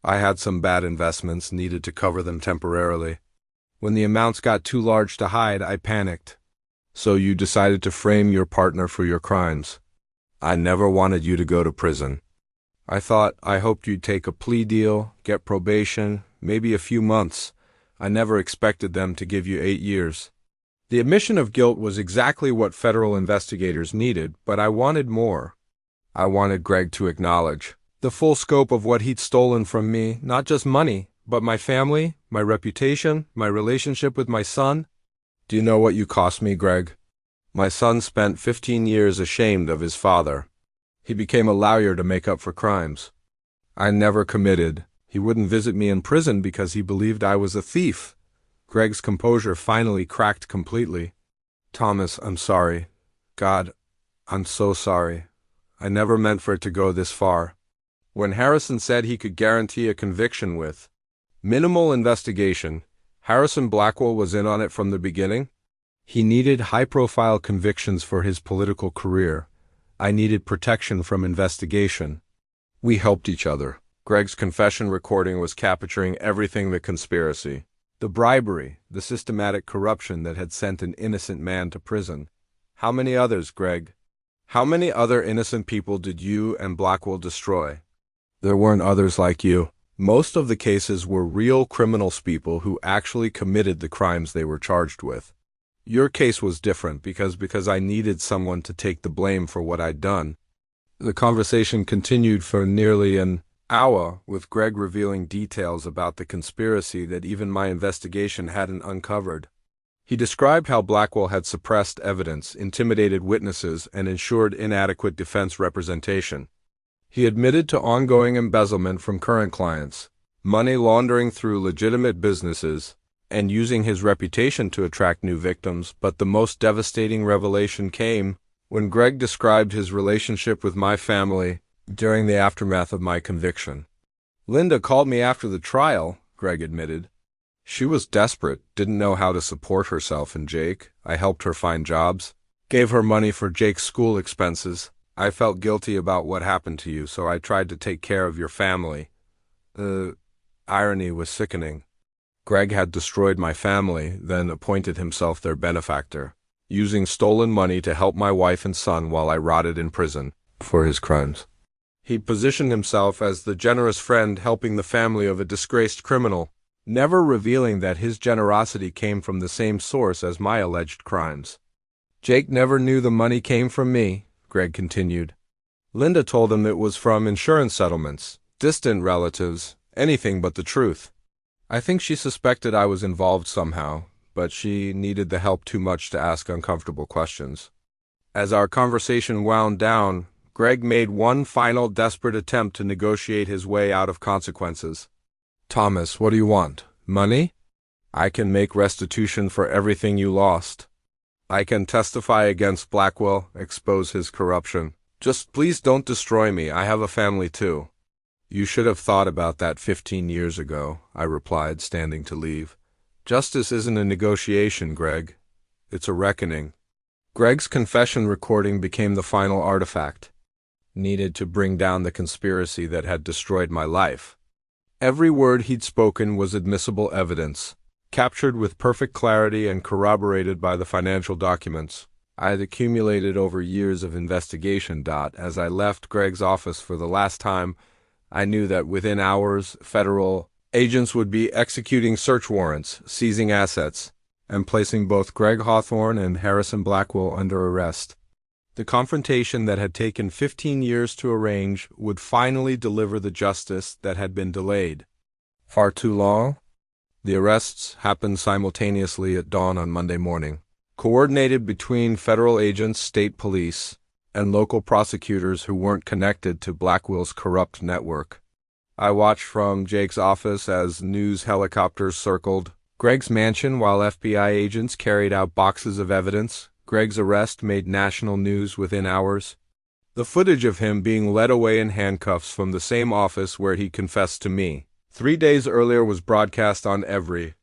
I had some bad investments, needed to cover them temporarily. When the amounts got too large to hide, I panicked. So you decided to frame your partner for your crimes. I never wanted you to go to prison. I hoped you'd take a plea deal, get probation, maybe a few months. I never expected them to give you 8 years. The admission of guilt was exactly what federal investigators needed, but I wanted more. I wanted Greg to acknowledge the full scope of what he'd stolen from me, not just money, but my family, my reputation, my relationship with my son. Do you know what you cost me, Greg? My son spent 15 years ashamed of his father. He became a lawyer to make up for crimes I never committed. He wouldn't visit me in prison because he believed I was a thief. Greg's composure finally cracked completely. Thomas, I'm sorry. God, I'm so sorry. I never meant for it to go this far. When Harrison said he could guarantee a conviction with minimal investigation, Harrison Blackwell was in on it from the beginning. He needed high-profile convictions for his political career. I needed protection from investigation. We helped each other. Greg's confession recording was capturing everything: the conspiracy, the bribery, the systematic corruption that had sent an innocent man to prison. How many others, Greg? How many other innocent people did you and Blackwell destroy? There weren't others like you. Most of the cases were real criminals, people who actually committed the crimes they were charged with. Your case was different because I needed someone to take the blame for what I'd done. The conversation continued for nearly an hour, with Greg revealing details about the conspiracy that even my investigation hadn't uncovered. He described how Blackwell had suppressed evidence, intimidated witnesses, and ensured inadequate defense representation. He admitted to ongoing embezzlement from current clients, money laundering through legitimate businesses, and using his reputation to attract new victims. But the most devastating revelation came when Greg described his relationship with my family during the aftermath of my conviction. Linda called me after the trial, Greg admitted. She was desperate, didn't know how to support herself and Jake. I helped her find jobs, gave her money for Jake's school expenses. I felt guilty about what happened to you, so I tried to take care of your family. The irony was sickening. Greg had destroyed my family, then appointed himself their benefactor, using stolen money to help my wife and son while I rotted in prison for his crimes. He positioned himself as the generous friend helping the family of a disgraced criminal, never revealing that his generosity came from the same source as my alleged crimes. Jake never knew the money came from me, Greg continued. Linda told him it was from insurance settlements, distant relatives, anything but the truth. I think she suspected I was involved somehow, but she needed the help too much to ask uncomfortable questions. As our conversation wound down, Greg made one final desperate attempt to negotiate his way out of consequences. Thomas, what do you want? Money? I can make restitution for everything you lost. I can testify against Blackwell, expose his corruption. Just please don't destroy me. I have a family too. You should have thought about that 15 years ago, I replied, standing to leave. Justice isn't a negotiation, Greg. It's a reckoning. Greg's confession recording became the final artifact, needed to bring down the conspiracy that had destroyed my life. Every word he'd spoken was admissible evidence, captured with perfect clarity and corroborated by the financial documents I had accumulated over years of investigation. As I left Greg's office for the last time, I knew that within hours, federal agents would be executing search warrants, seizing assets, and placing both Greg Hawthorne and Harrison Blackwell under arrest. The confrontation that had taken 15 years to arrange would finally deliver the justice that had been delayed far too long. The arrests happened simultaneously at dawn on Monday morning. coordinated between federal agents, state police, and local prosecutors who weren't connected to Blackwell's corrupt network. I watched from Jake's office as news helicopters circled Greg's mansion while FBI agents carried out boxes of evidence. Greg's arrest made national news within hours. The footage of him being led away in handcuffs from the same office where he confessed to me 3 days earlier was broadcast on every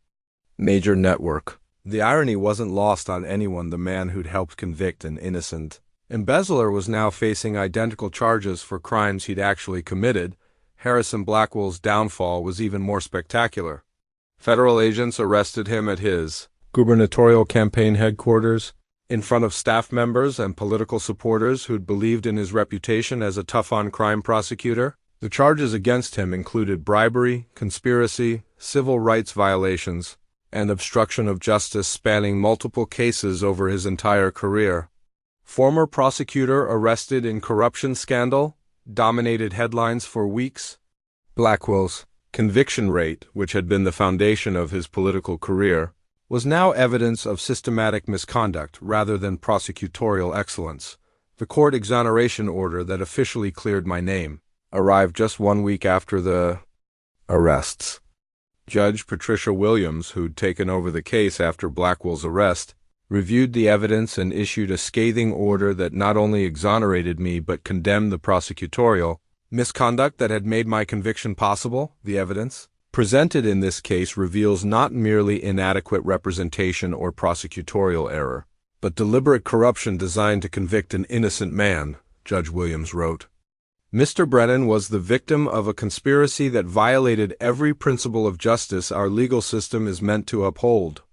major network. The irony wasn't lost on anyone. The man who'd helped convict an innocent embezzler was now facing identical charges for crimes he'd actually committed. Harrison Blackwell's downfall was even more spectacular. Federal agents arrested him at his gubernatorial campaign headquarters, in front of staff members and political supporters who'd believed in his reputation as a tough-on-crime prosecutor. The charges against him included bribery, conspiracy, civil rights violations, and obstruction of justice, spanning multiple cases over his entire career. Former prosecutor arrested in corruption scandal dominated headlines for weeks. Blackwell's conviction rate, which had been the foundation of his political career, was now evidence of systematic misconduct rather than prosecutorial excellence. The court exoneration order that officially cleared my name arrived just 1 week after the arrests. Judge Patricia Williams, who'd taken over the case after Blackwell's arrest, reviewed the evidence and issued a scathing order that not only exonerated me but condemned the prosecutorial misconduct that had made my conviction possible. The evidence presented in this case reveals not merely inadequate representation or prosecutorial error, but deliberate corruption designed to convict an innocent man, Judge Williams wrote. Mr. Brennan was the victim of a conspiracy that violated every principle of justice our legal system is meant to uphold.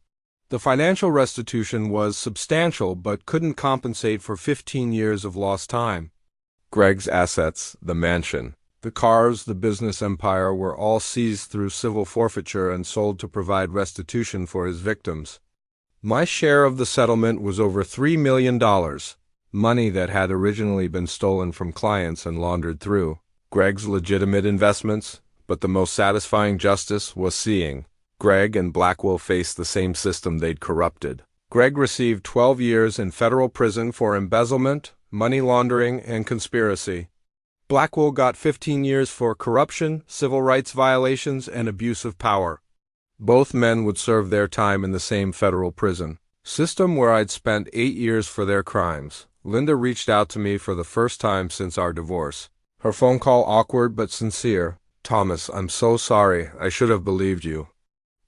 The financial restitution was substantial but couldn't compensate for 15 years of lost time. Greg's assets, the mansion, the cars, the business empire were all seized through civil forfeiture and sold to provide restitution for his victims. My share of the settlement was over $3 million, money that had originally been stolen from clients and laundered through Greg's legitimate investments, but the most satisfying justice was seeing Greg and Blackwell face the same system they'd corrupted. Greg received 12 years in federal prison for embezzlement, money laundering, and conspiracy. Blackwell got 15 years for corruption, civil rights violations, and abuse of power. Both men would serve their time in the same federal prison system where I'd spent 8 years for their crimes. Linda reached out to me for the first time since our divorce. Her phone call awkward but sincere. "Thomas, I'm so sorry. I should have believed you.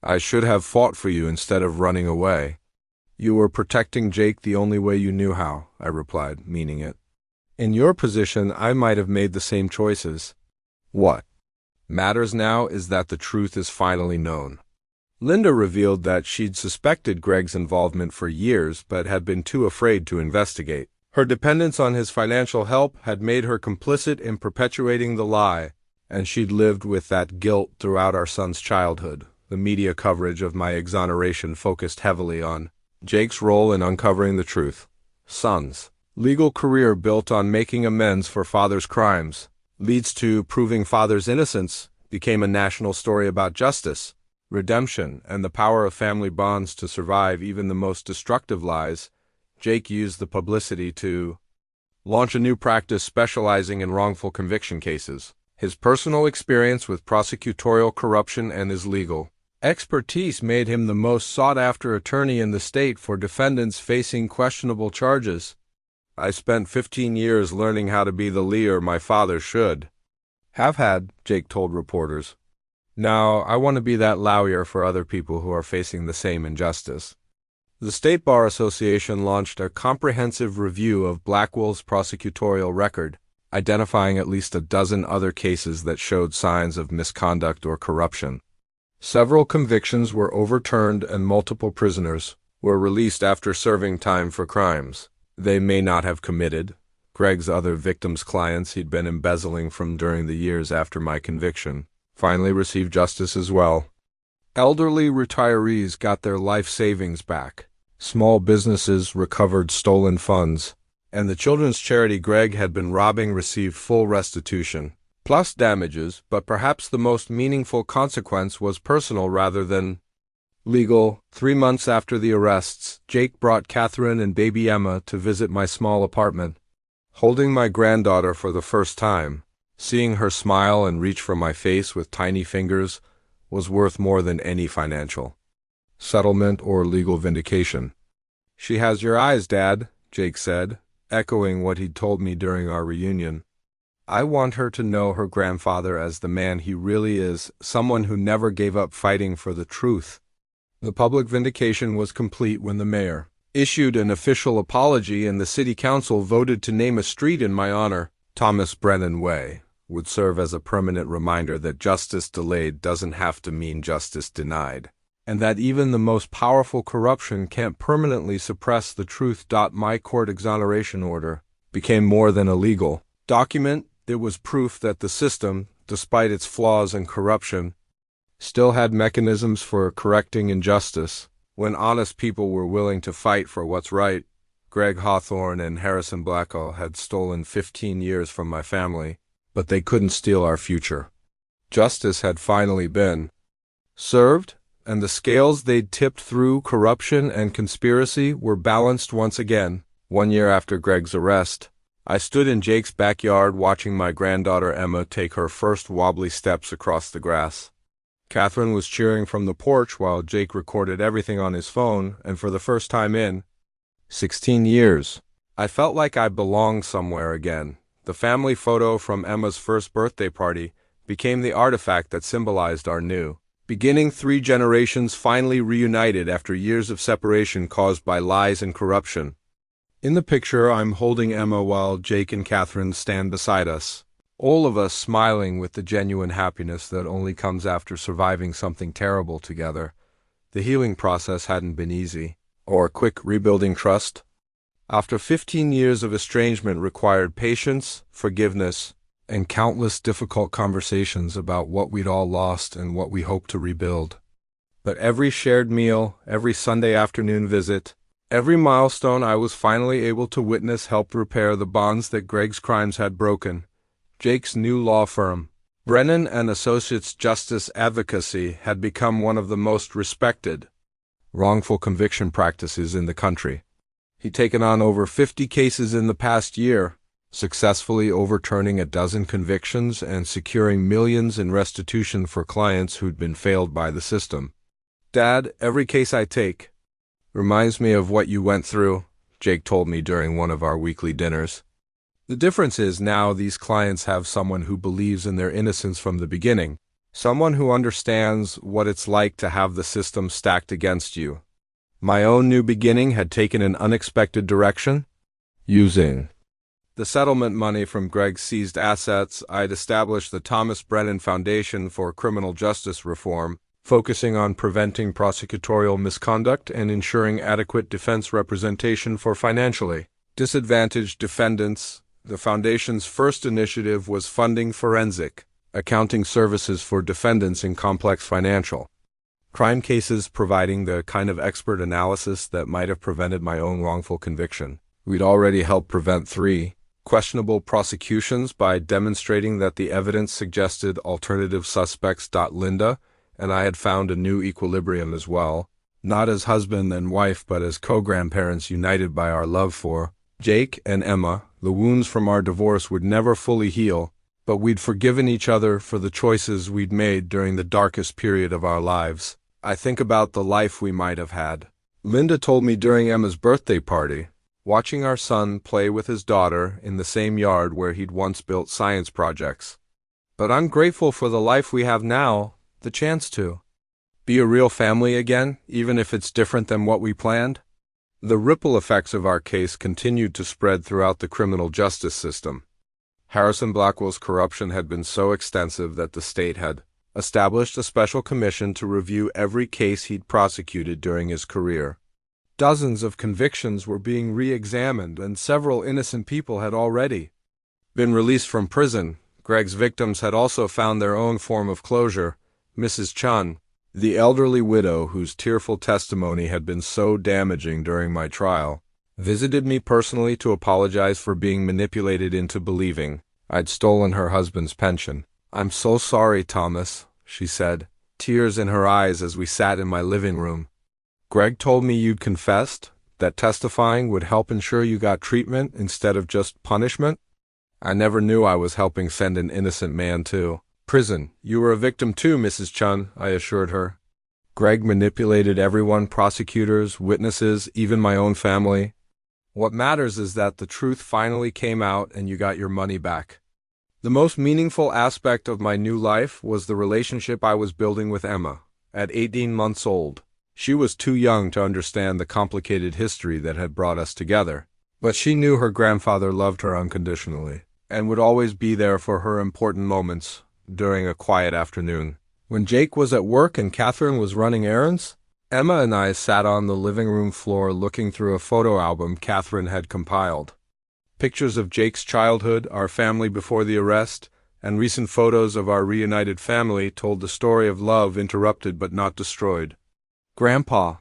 I should have fought for you instead of running away." "You were protecting Jake the only way you knew how," I replied, meaning it. "In your position, I might have made the same choices." "What matters now is that the truth is finally known." Linda revealed that she'd suspected Greg's involvement for years but had been too afraid to investigate. Her dependence on his financial help had made her complicit in perpetuating the lie, and she'd lived with that guilt throughout our son's childhood. The media coverage of my exoneration focused heavily on Jake's role in uncovering the truth. Son's legal career built on making amends for father's crimes leads to proving father's innocence became a national story about justice, redemption, and the power of family bonds to survive even the most destructive lies. Jake used the publicity to launch a new practice specializing in wrongful conviction cases. His personal experience with prosecutorial corruption and his legal expertise made him the most sought-after attorney in the state for defendants facing questionable charges. I spent 15 years learning how to be the lawyer my father should have had, Jake told reporters. Now, I want to be that lawyer for other people who are facing the same injustice. The State Bar Association launched a comprehensive review of Blackwell's prosecutorial record, identifying at least a dozen other cases that showed signs of misconduct or corruption. Several convictions were overturned and multiple prisoners were released after serving time for crimes they may not have committed. Greg's other victims' clients he'd been embezzling from during the years after my conviction finally received justice as well. Elderly retirees got their life savings back. Small businesses recovered stolen funds, and the children's charity Greg had been robbing received full restitution, plus damages, but perhaps the most meaningful consequence was personal rather than Legal. 3 months after the arrests, Jake brought Catherine and baby Emma to visit my small apartment. Holding my granddaughter for the first time, seeing her smile and reach for my face with tiny fingers, was worth more than any financial settlement or legal vindication. "She has your eyes, Dad," Jake said, echoing what he'd told me during our reunion. "I want her to know her grandfather as the man he really is, someone who never gave up fighting for the truth." The public vindication was complete when the mayor issued an official apology and the city council voted to name a street in my honor. Thomas Brennan Way would serve as a permanent reminder that justice delayed doesn't have to mean justice denied, and that even the most powerful corruption can't permanently suppress the truth. My court exoneration order became more than a legal document. It was proof that the system, despite its flaws and corruption, still had mechanisms for correcting injustice. When honest people were willing to fight for what's right, Greg Hawthorne and Harrison Blackwell had stolen 15 years from my family, but they couldn't steal our future. Justice had finally been served, and the scales they'd tipped through corruption and conspiracy were balanced once again. 1 year after Greg's arrest, I stood in Jake's backyard watching my granddaughter Emma take her first wobbly steps across the grass. Catherine was cheering from the porch while Jake recorded everything on his phone, and for the first time in 16 years, I felt like I belonged somewhere again. The family photo from Emma's first birthday party became the artifact that symbolized our new beginning. 3 generations finally reunited after years of separation caused by lies and corruption. In the picture, I'm holding Emma while Jake and Catherine stand beside us, all of us smiling with the genuine happiness that only comes after surviving something terrible together. The healing process hadn't been easy, or quick. Rebuilding trust, after 15 years of estrangement, required patience, forgiveness, and countless difficult conversations about what we'd all lost and what we hoped to rebuild. But every shared meal, every Sunday afternoon visit, every milestone I was finally able to witness helped repair the bonds that Greg's crimes had broken. Jake's new law firm, Brennan and Associates Justice Advocacy, had become one of the most respected wrongful conviction practices in the country. He'd taken on over 50 cases in the past year, successfully overturning a dozen convictions and securing millions in restitution for clients who'd been failed by the system. "Dad, every case I take reminds me of what you went through," Jake told me during one of our weekly dinners. "The difference is now these clients have someone who believes in their innocence from the beginning, someone who understands what it's like to have the system stacked against you." My own new beginning had taken an unexpected direction. Using the settlement money from Greg's seized assets, I'd established the Thomas Brennan Foundation for Criminal Justice Reform, focusing on preventing prosecutorial misconduct and ensuring adequate defense representation for financially disadvantaged defendants. The foundation's first initiative was funding forensic accounting services for defendants in complex financial crime cases, providing the kind of expert analysis that might have prevented my own wrongful conviction. We'd already helped prevent 3 questionable prosecutions by demonstrating that the evidence suggested alternative suspects. Linda and I had found a new equilibrium as well, not as husband and wife but as co-grandparents united by our love for Jake and Emma. The wounds from our divorce would never fully heal, but we'd forgiven each other for the choices we'd made during the darkest period of our lives. I think about the life we might have had. Linda told me during Emma's birthday party, watching our son play with his daughter in the same yard where he'd once built science projects. But I'm grateful for the life we have now, the chance to be a real family again, even if it's different than what we planned. The ripple effects of our case continued to spread throughout the criminal justice system. Harrison Blackwell's corruption had been so extensive that the state had established a special commission to review every case he'd prosecuted during his career. Dozens of convictions were being re-examined, and several innocent people had already been released from prison. Greg's victims had also found their own form of closure. Mrs. Chun, the elderly widow whose tearful testimony had been so damaging during my trial, visited me personally to apologize for being manipulated into believing I'd stolen her husband's pension. "I'm so sorry, Thomas," she said. tears in her eyes as we sat in my living room. "Greg told me you'd confessed, that testifying would help ensure you got treatment instead of just punishment. I never knew I was helping send an innocent man to prison." "You were a victim too, Mrs. Chun," I assured her. "Greg manipulated everyone, prosecutors, witnesses, even my own family. What matters is that the truth finally came out and you got your money back." The most meaningful aspect of my new life was the relationship I was building with Emma. At 18 months old, she was too young to understand the complicated history that had brought us together, but she knew her grandfather loved her unconditionally and would always be there for her important moments during a quiet afternoon. When Jake was at work and Catherine was running errands, Emma and I sat on the living room floor looking through a photo album Catherine had compiled. Pictures of Jake's childhood, our family before the arrest, and recent photos of our reunited family told the story of love interrupted but not destroyed. "Grandpa,"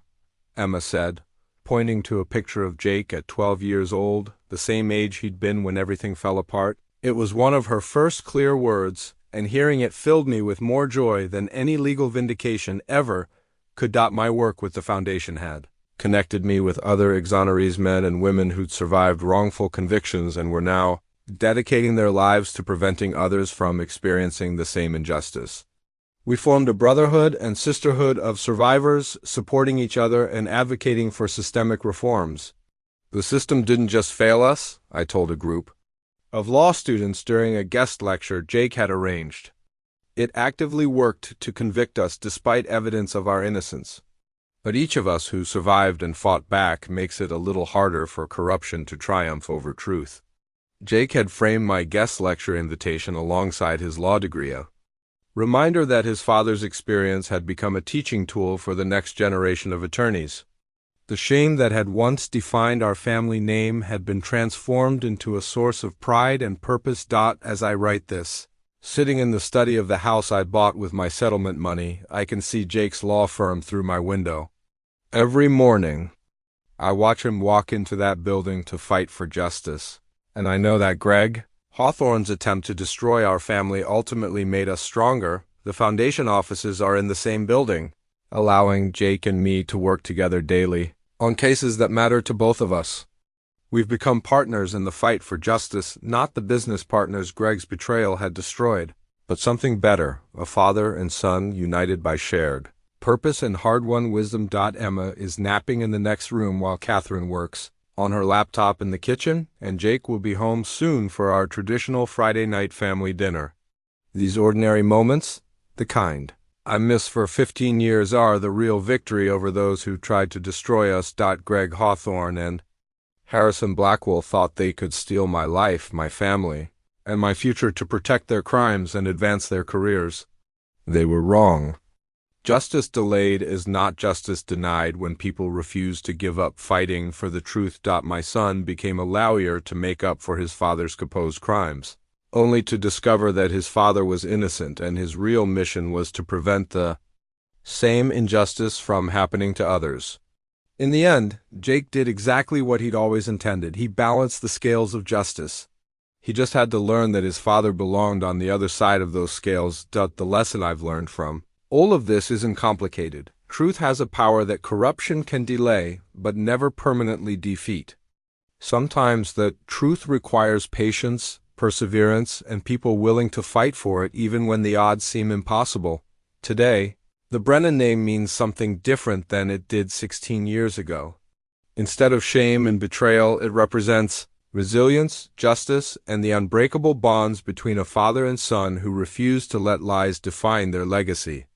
Emma said, pointing to a picture of Jake at 12 years old, the same age he'd been when everything fell apart. It was one of her first clear words, and hearing it filled me with more joy than any legal vindication ever could. My work with the foundation had connected me with other exonerees, men and women who'd survived wrongful convictions and were now dedicating their lives to preventing others from experiencing the same injustice. We formed a brotherhood and sisterhood of survivors, supporting each other and advocating for systemic reforms. "The system didn't just fail us," I told a group of law students during a guest lecture Jake had arranged. "It actively worked to convict us despite evidence of our innocence. But each of us who survived and fought back makes it a little harder for corruption to triumph over truth." Jake had framed my guest lecture invitation alongside his law degree, a reminder that his father's experience had become a teaching tool for the next generation of attorneys. The shame that had once defined our family name had been transformed into a source of pride and purpose. As I write this, sitting in the study of the house I bought with my settlement money, I can see Jake's law firm through my window. Every morning, I watch him walk into that building to fight for justice, and I know that Greg Hawthorne's attempt to destroy our family ultimately made us stronger. The foundation offices are in the same building, allowing Jake and me to work together daily on cases that matter to both of us. We've become partners in the fight for justice, not the business partners Greg's betrayal had destroyed, but something better, a father and son united by shared purpose and hard-won wisdom. Emma is napping in the next room while Catherine works on her laptop in the kitchen, and Jake will be home soon for our traditional Friday night family dinner. These ordinary moments, the kind I miss for 15 years, are the real victory over those who tried to destroy us. Greg Hawthorne and Harrison Blackwell thought they could steal my life, my family, and my future to protect their crimes and advance their careers. They were wrong. Justice delayed is not justice denied when people refuse to give up fighting for the truth. My son became a lawyer to make up for his father's supposed crimes, only to discover that his father was innocent and his real mission was to prevent the same injustice from happening to others. In the end, Jake did exactly what he'd always intended. He balanced the scales of justice. He just had to learn that his father belonged on the other side of those scales. The lesson I've learned from all of this isn't complicated. Truth has a power that corruption can delay, but never permanently defeat. Sometimes the truth requires patience, perseverance, and people willing to fight for it even when the odds seem impossible. Today, the Brennan name means something different than it did 16 years ago. Instead of shame and betrayal, it represents resilience, justice, and the unbreakable bonds between a father and son who refuse to let lies define their legacy.